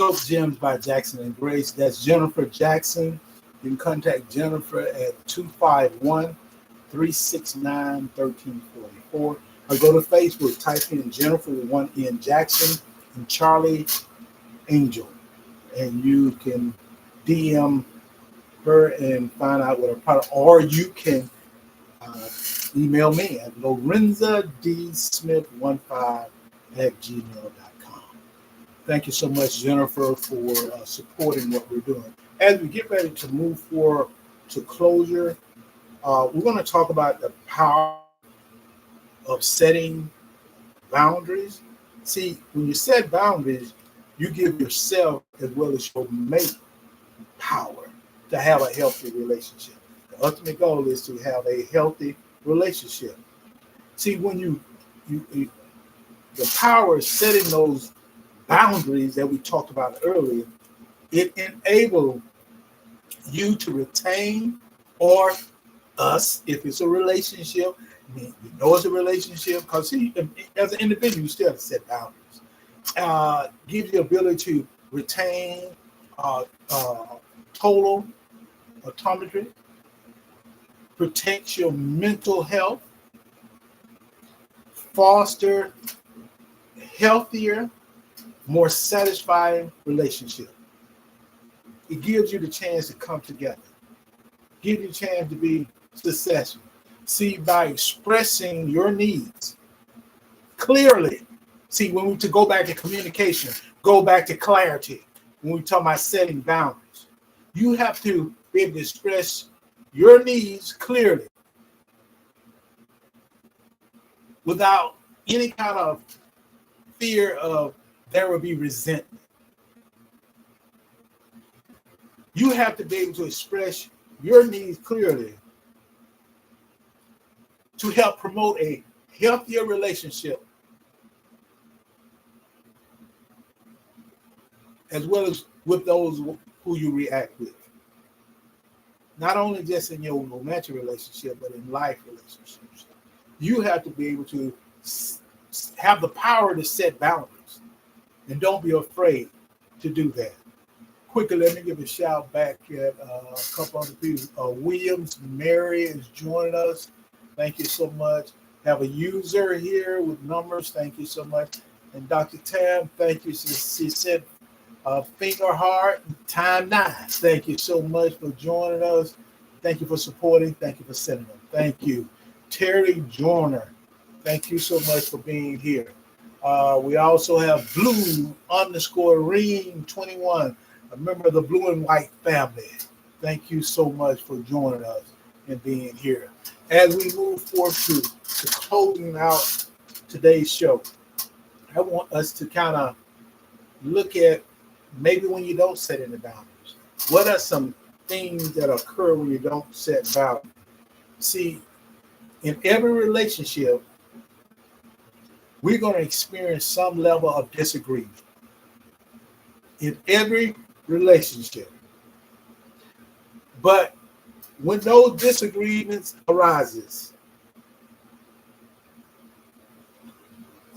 Soap Gems by Jackson and Grace. That's Jennifer Jackson. You can contact Jennifer at 251-369-1344. Or go to Facebook, type in Jennifer with one N Jackson and Charlie Angel. And you can DM her and find out what her product, or you can email me at LorenzaDSmith15@gmail.com. Thank you so much, Jennifer, for supporting what we're doing. As we get ready to move forward to closure, we're going to talk about the power of setting boundaries. See, when you set boundaries, you give yourself as well as your mate power to have a healthy relationship. The ultimate goal is to have a healthy relationship. See, when the power of setting those boundaries that we talked about earlier, it enables you to retain, or us, if it's a relationship. I mean, you know it's a relationship because as an individual, you still have to set boundaries. Gives you the ability to retain total autonomy, protects your mental health, foster healthier, more satisfying relationship. It gives you the chance to come together, gives you a chance to be successful. See, by expressing your needs clearly. See, when we to go back to communication, go back to clarity, when we talk about setting boundaries, you have to be able to express your needs clearly without any kind of fear of there will be resentment. You have to be able to express your needs clearly to help promote a healthier relationship, as well as with those who you react with. Not only just in your romantic relationship, but in life relationships. You have to be able to have the power to set boundaries, and don't be afraid to do that. Quickly, let me give a shout back at a couple other people. Williams Mary is joining us. Thank you so much. Have a user here with numbers. Thank you so much. And Dr. Tam, thank you. She said finger heart, time 9. Thank you so much for joining us. Thank you for supporting. Thank you for sending them. Thank you. Terry Joyner, thank you so much for being here. We also have Blue_Reem21, a member of the Blue and White family. Thank you so much for joining us and being here. As we move forward to closing out today's show, I want us to kind of look at maybe when you don't set any boundaries. What are some things that occur when you don't set boundaries? See, in every relationship, we're going to experience some level of disagreement. In every relationship. But when those disagreements arises,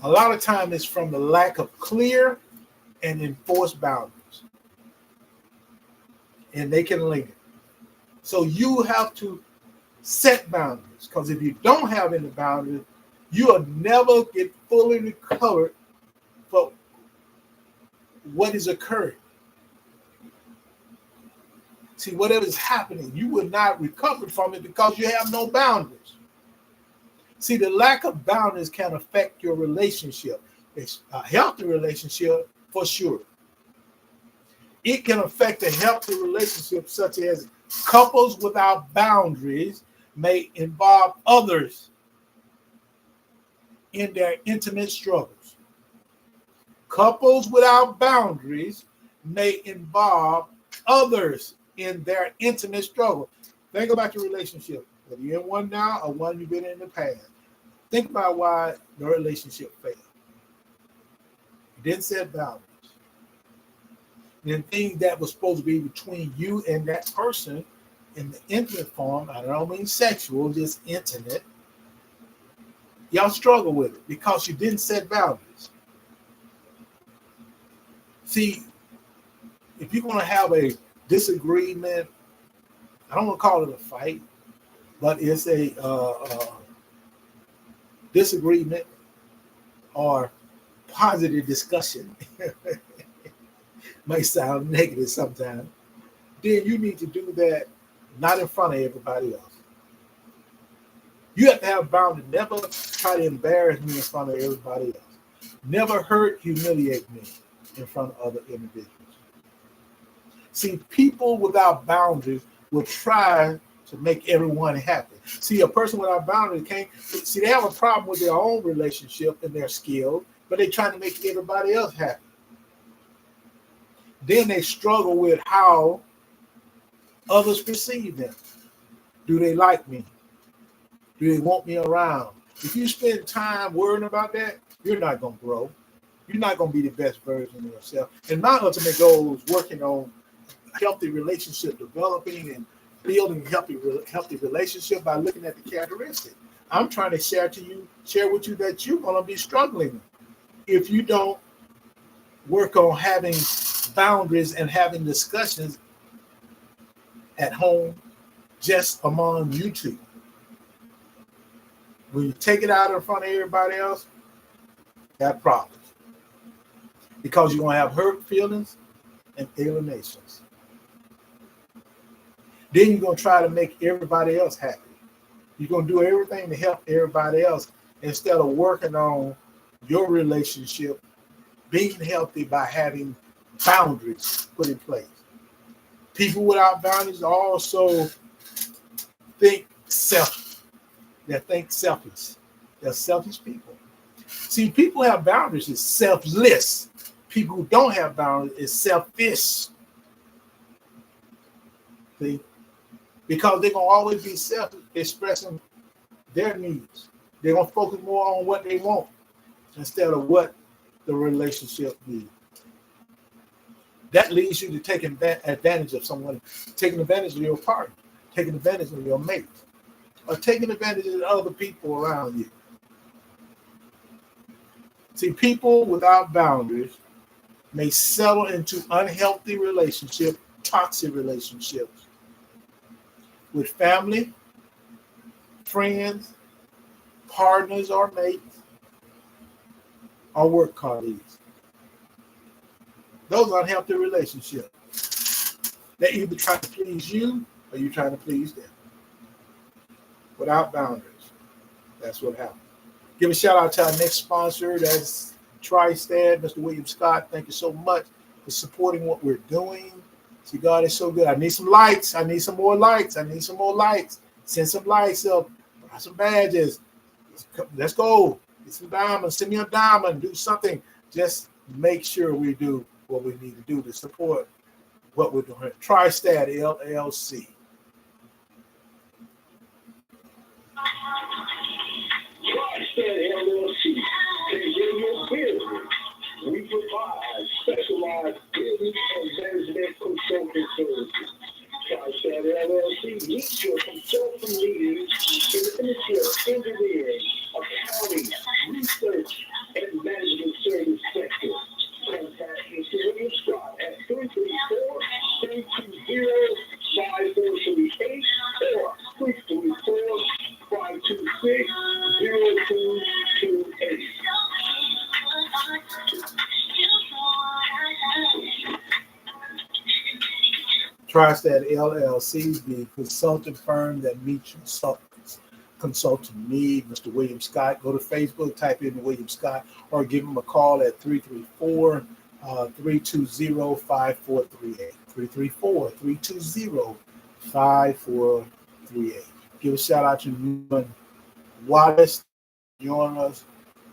a lot of time it's from the lack of clear and enforced boundaries. And they can linger. So you have to set boundaries, because if you don't have any boundaries, you'll never get fully recovered for what is occurring. See, whatever is happening, you will not recover from it because you have no boundaries. See, the lack of boundaries can affect your relationship. It's a healthy relationship for sure. It can affect a healthy relationship, such as couples without boundaries may involve others in their intimate struggles. Couples without boundaries may involve others in their intimate struggle. Think about your relationship, whether you're in one now or one you've been in the past. Think about why the relationship failed. You didn't set boundaries. And things that was supposed to be between you and that person in the intimate form, I don't mean sexual, just intimate, y'all struggle with it because you didn't set boundaries. See, if you're going to have a disagreement, I don't want to call it a fight, but it's a disagreement or positive discussion. Might sound negative sometimes. Then you need to do that not in front of everybody else. You have to have boundaries. Never try to embarrass me in front of everybody else. Never hurt, humiliate me in front of other individuals. See, people without boundaries will try to make everyone happy. See, a person without boundaries can't. See, they have a problem with their own relationship and their skills, but they're trying to make everybody else happy. Then they struggle with how others perceive them. Do they like me? Do they want me around? If you spend time worrying about that, you're not going to grow. You're not going to be the best version of yourself. And my ultimate goal is working on healthy relationship developing and building healthy relationship by looking at the characteristics. I'm trying to share with you that you're going to be struggling if you don't work on having boundaries and having discussions at home just among you two. When you take it out in front of everybody else, you have problems. Because you're going to have hurt feelings and alienations. Then you're going to try to make everybody else happy. You're going to do everything to help everybody else instead of working on your relationship being healthy by having boundaries put in place. People without boundaries also think selfish. They think selfish. They're selfish people. See, people who have boundaries is selfless. People who don't have boundaries is selfish. See? Because they're going to always be selfish, expressing their needs. They're going to focus more on what they want instead of what the relationship needs. That leads you to taking advantage of someone, taking advantage of your partner, taking advantage of your mate, or taking advantage of other people around you. See, people without boundaries may settle into unhealthy relationships, toxic relationships with family, friends, partners or mates, or work colleagues. Those are unhealthy relationships. They either try to please you or you trying to please them. Without boundaries. That's what happens. Give a shout out to our next sponsor. That's TriStat, Mr. William Scott. Thank you so much for supporting what we're doing. See, God is so good. I need some likes. I need some more likes. Send some likes up. Buy some badges. Let's go. Get some diamonds. Send me a diamond. Do something. Just make sure we do what we need to do to support what we're doing. TriStat LLC. TriStat LLC. Take care of your business. We provide specialized business and management consulting services. TriStat LLC meets your consulting needs in the industry of engineering, accounting, research, and management service sector. Contact Mr. William Scott at 334-320-5438 or 334-526-0228. TriStat LLC, the consulting firm that meets your consulting need. Mr. William Scott. Go to Facebook, type in William Scott, or give him a call at 334-320-5438. 334-320-5438. Give a shout out to Newman Wallace. Join us.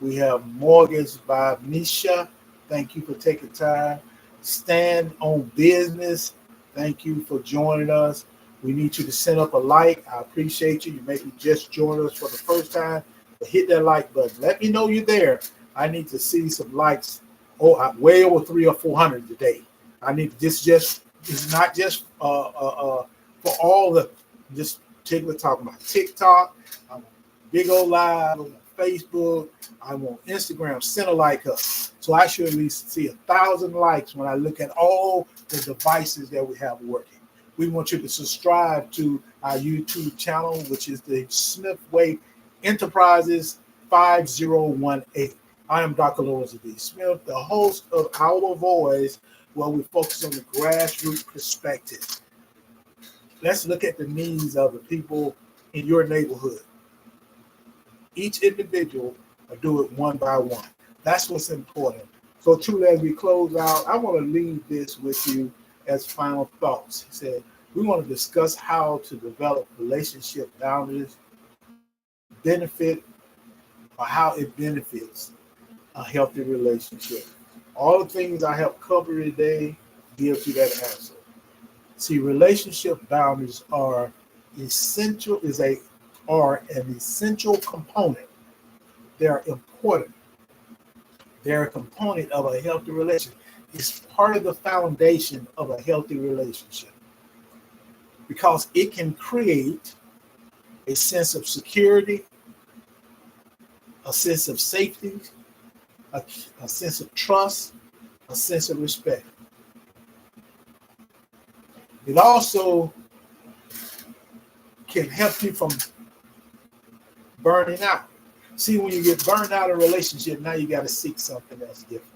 We have Mortgage by Misha. Thank you for taking time. Stand on Business. Thank you for joining us. We need you to send up a like. I appreciate you. You maybe just joined us for the first time, but hit that like button. Let me know you're there. I need to see some likes. Way over 300 or 400 today. I need this. It's not just for all the just particular talking about TikTok, big old live on Facebook, I'm on Instagram, send a like up. So I should at least see 1,000 likes when I look at all the devices that we have working. We want you to subscribe to our YouTube channel, which is the Smith Way Enterprises 5018. I am Dr. Lawrence D. Smith, the host of Our Voice, where we focus on the grassroots perspective. Let's look at the needs of the people in your neighborhood. Each individual will do it one by one. That's what's important. So truly, as we close out, I want to leave this with you as final thoughts. He said, we want to discuss how to develop relationship boundaries, benefit, or how it benefits a healthy relationship. All the things I have covered today gives you that answer. See, relationship boundaries are essential, are an essential component. They're important. They're a component of a healthy relationship. It's part of the foundation of a healthy relationship because it can create a sense of security, a sense of safety, a sense of trust, a sense of respect. It also can help you from burning out. See, when you get burned out of a relationship, now you got to seek something that's different.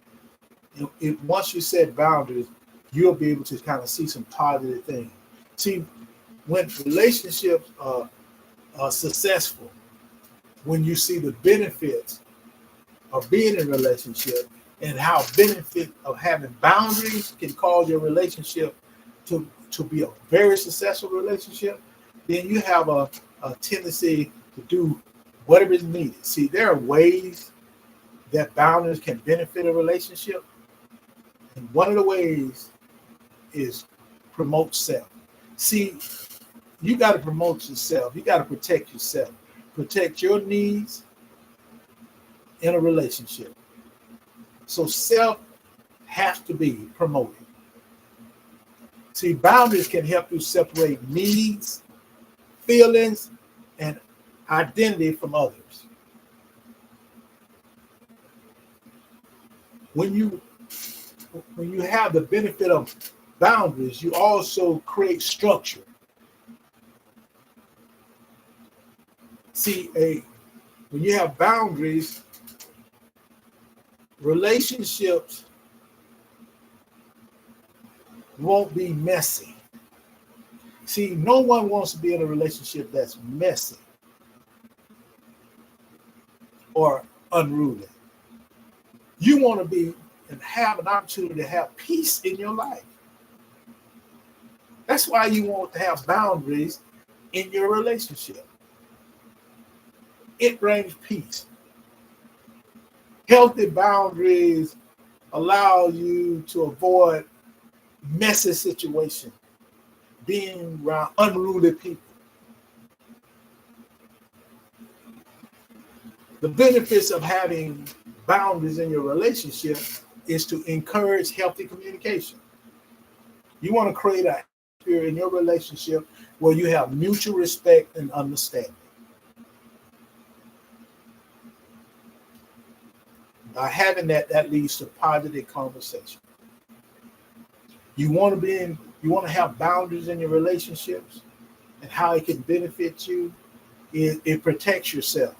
Once you set boundaries, you'll be able to kind of see some positive things. See, when relationships are successful, when you see the benefits of being in a relationship and how benefit of having boundaries can cause your relationship to be a very successful relationship, then you have a tendency to do whatever is needed. See, there are ways that boundaries can benefit a relationship. And one of the ways is promote self. See, you got to promote yourself. You got to protect yourself. Protect your needs in a relationship. So self has to be promoted. See, boundaries can help you separate needs, feelings, and identity from others. When you have the benefit of boundaries, you also create structure. See, when you have boundaries, relationships won't be messy. See, no one wants to be in a relationship that's messy or unruly. You want to be and have an opportunity to have peace in your life. That's why you want to have boundaries in your relationship. It brings peace. Healthy boundaries allow you to avoid messy situations, being around unruly people. The benefits of having boundaries in your relationship is to encourage healthy communication. You want to create an atmosphere in your relationship where you have mutual respect and understanding. By having that leads to positive conversation. You want to have boundaries in your relationships, and how it can benefit you. It protects yourself.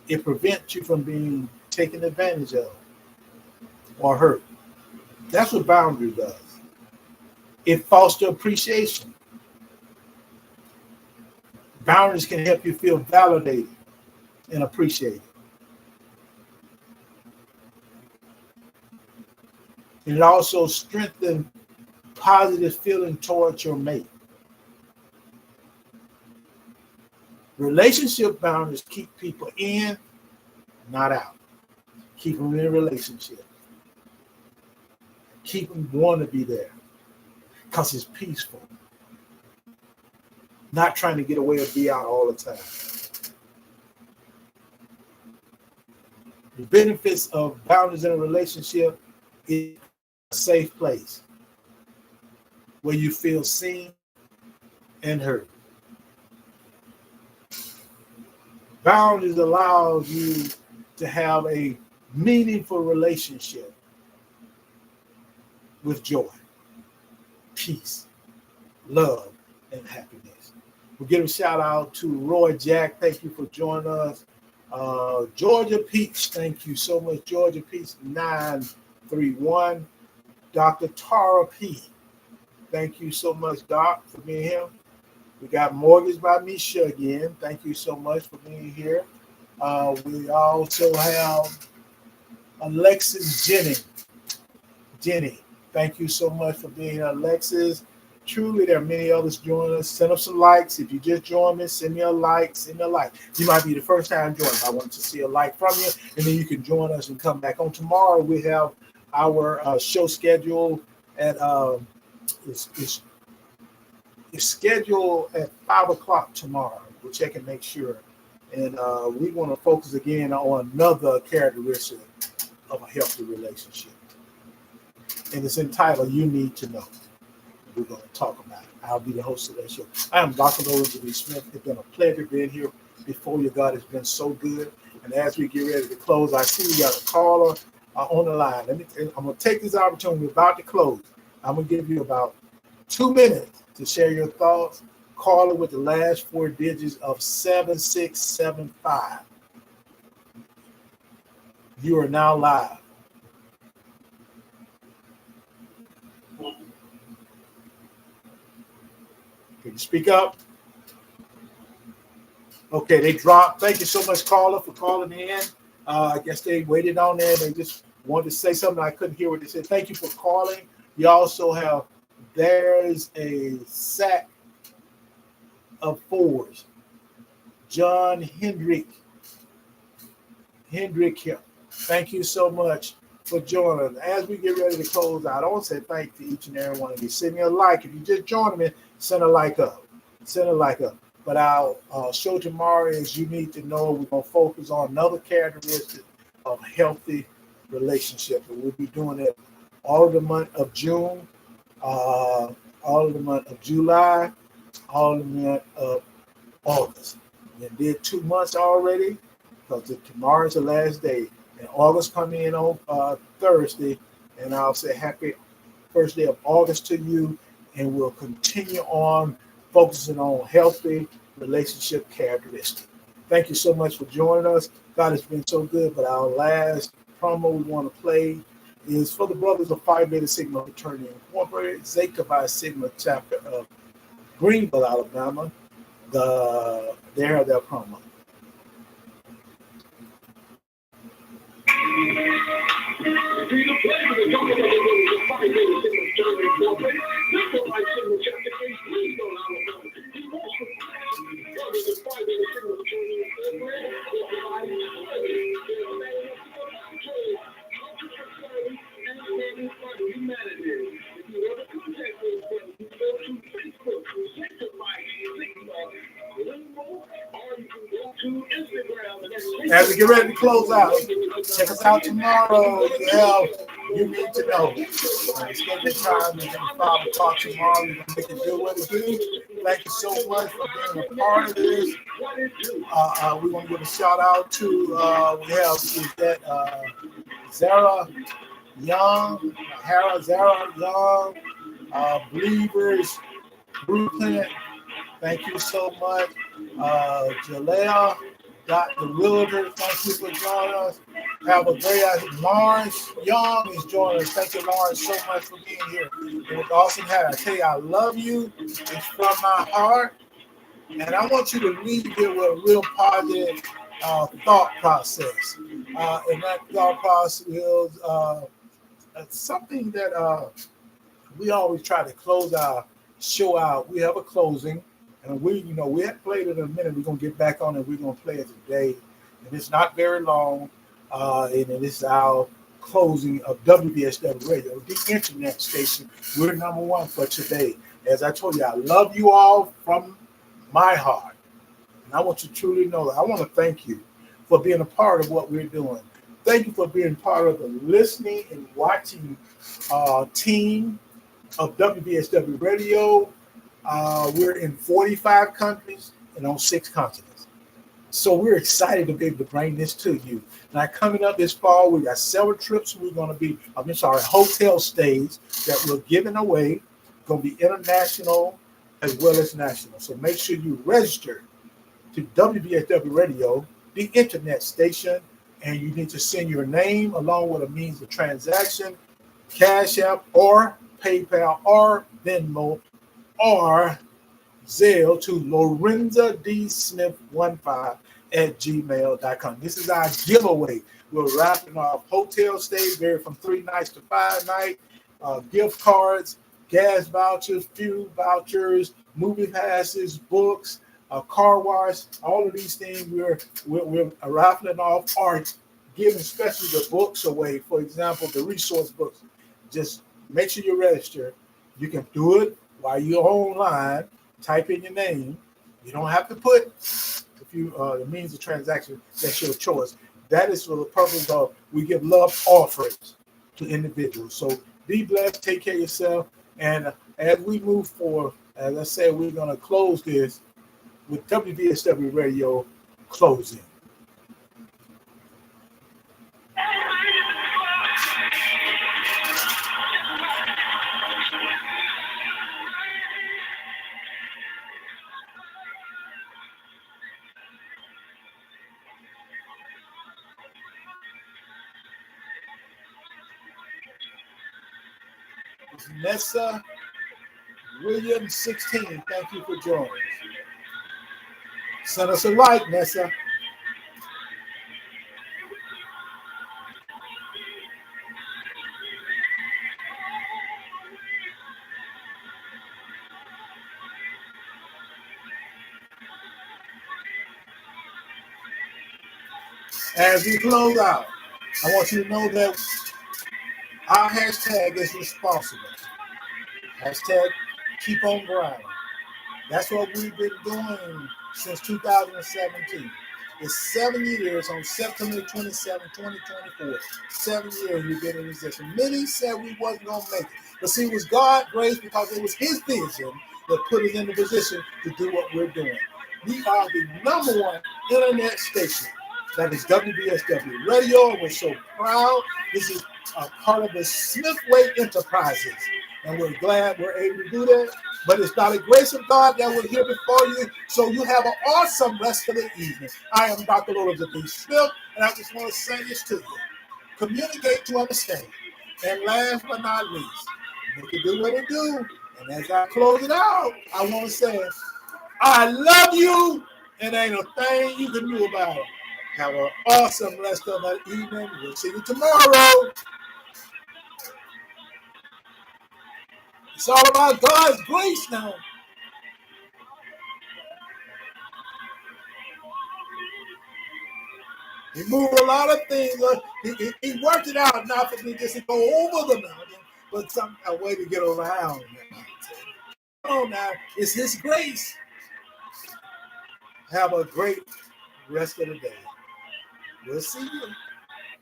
It prevents you from being taken advantage of or hurt. That's what boundary does. It fosters appreciation. Boundaries can help you feel validated and appreciated. It also strengthens positive feeling towards your mate. Relationship boundaries keep people in, not out. Keep them in a relationship. Keep them wanting to be there because it's peaceful. Not trying to get away or be out all the time. The benefits of boundaries in a relationship is a safe place where you feel seen and heard. Boundaries allows you to have a meaningful relationship with joy, peace, love, and happiness. We'll give a shout out to Roy Jack. Thank you for joining us. Georgia Peach, thank you so much. Georgia Peach 931. Dr. Tara P. Thank you so much, Doc, for being here. We got Mortgage by Misha again. Thank you so much for being here. We also have Alexis Jenny, thank you so much for being here, Alexis. Truly, there are many others joining us. Send up some likes. If you just joined me, send me a like. You might be the first time joining. I want to see a like from you, and then you can join us and come back on tomorrow. We have our show scheduled at it's scheduled at 5 o'clock tomorrow. We'll check and make sure. And we want to focus again on another characteristic of a healthy relationship. And it's entitled, You Need to Know. We're going to talk about it. I'll be the host of that show. I am Dr. DeAlberto Smith. It's been a pleasure being here before you. God has been so good. And as we get ready to close, I see we got a caller on the line. I'm going to take this opportunity. We're about to close. I'm going to give you about 2 minutes to share your thoughts. Caller with the last 4 digits of 7675. You are now live. Can you speak up? Okay, they dropped. Thank you so much, caller, for calling in. I guess they waited on there. They just wanted to say something. I couldn't hear what they said. Thank you for calling. You also have, there's a sack of 4s. John Hendrick here. Thank you so much for joining us. As we get ready to close out, I want to say thank you to each and every one of you. Send me a like. If you just joined me, send a like up. But our show tomorrow is You Need to Know. We're going to focus on another characteristic of healthy relationships. And we'll be doing it all of the month of June, all of the month of July, all of the month of August. We did 2 months already because tomorrow's the last day. And August coming in on Thursday. And I'll say happy first day of August to you. And we'll continue on focusing on healthy relationship characteristics. Thank you so much for joining us. God has been so good. But our last promo we want to play is for the brothers of Phi Beta Sigma Fraternity Incorporated, Zeta Phi Sigma chapter of Greenville, Alabama. They have their promo. As we get ready to close out, check us out tomorrow. You Need to Know. Schedule time and 5 o'clock tomorrow. We're going to make it do what it do. Thank you so much for being a part of this. We want to give a shout out to, we have Zara Young, Believers, Brooklyn. Thank you so much. Jalea, Dr. Wilder, thank you for joining us. Have a great Lawrence Young is joining us. Thank you, Lawrence, so much for being here. It was awesome having. I tell you, I love you. It's from my heart. And I want you to leave here with a real positive thought process. And that thought process is something that we always try to close our show out. We have a closing. And we hadn't played it in a minute. We're going to get back on it. We're going to play it today. And it's not very long. And it is our closing of WBSW Radio, the internet station. We're number one for today. As I told you, I love you all from my heart. And I want you to truly know that. I want to thank you for being a part of what we're doing. Thank you for being part of the listening and watching team of WBSW Radio. We're in 45 countries and on 6 continents. So we're excited to be able to bring this to you. Now, coming up this fall, we got several trips we're going to be, hotel stays that we're giving away. Going to be international as well as national. So make sure you register to WBSW Radio, the internet station, and you need to send your name along with a means of transaction, Cash App or PayPal or Venmo or Zelle to Lorenza D. Smith 15 at gmail.com. This is our giveaway. We're wrapping off hotel stays vary from 3 nights to 5 nights, gift cards, gas vouchers, fuel vouchers, movie passes, books, car wash. All of these things we're raffling off or giving especially the books away. For example, the resource books. Just make sure you register. You can do it while you're online. Type in your name. You don't have to put the means of transaction. That's your choice. That is for the purpose of we give love offerings to individuals. So be blessed. Take care of yourself. And as we move forward, as I said, we're going to close this with WBSW Radio closing. Nessa Williams 16, thank you for joining us. Send us a like, Nessa. As we close out, I want you to know that our hashtag is responsible. Hashtag keep on grinding. That's what we've been doing since 2017. It's 7 years on September 27, 2024. 7 years we've been in this position. Many said we wasn't going to make it. But see, it was God's grace because it was his vision that put us in the position to do what we're doing. We are the number one internet station. That is WBSW Radio, and we're so proud. This is a part of the Smithway Enterprises, and we're glad we're able to do that. But it's by the grace of God that we're here before you, so you have an awesome rest of the evening. I am Dr. Lorenza D. Smith, and I just want to say this to you. Communicate to understand. And last but not least, make it do what it do. And as I close it out, I want to say, I love you, and ain't a thing you can do about it. Have an awesome rest of the evening. We'll see you tomorrow. It's all about God's grace now. He moved a lot of things. He worked it out not for me just to go over the mountain, but a way to get around the mountain. Come on now. It's his grace. Have a great rest of the day. We'll see you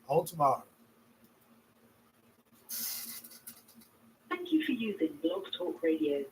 on tomorrow. Thank you for using Blog Talk Radio.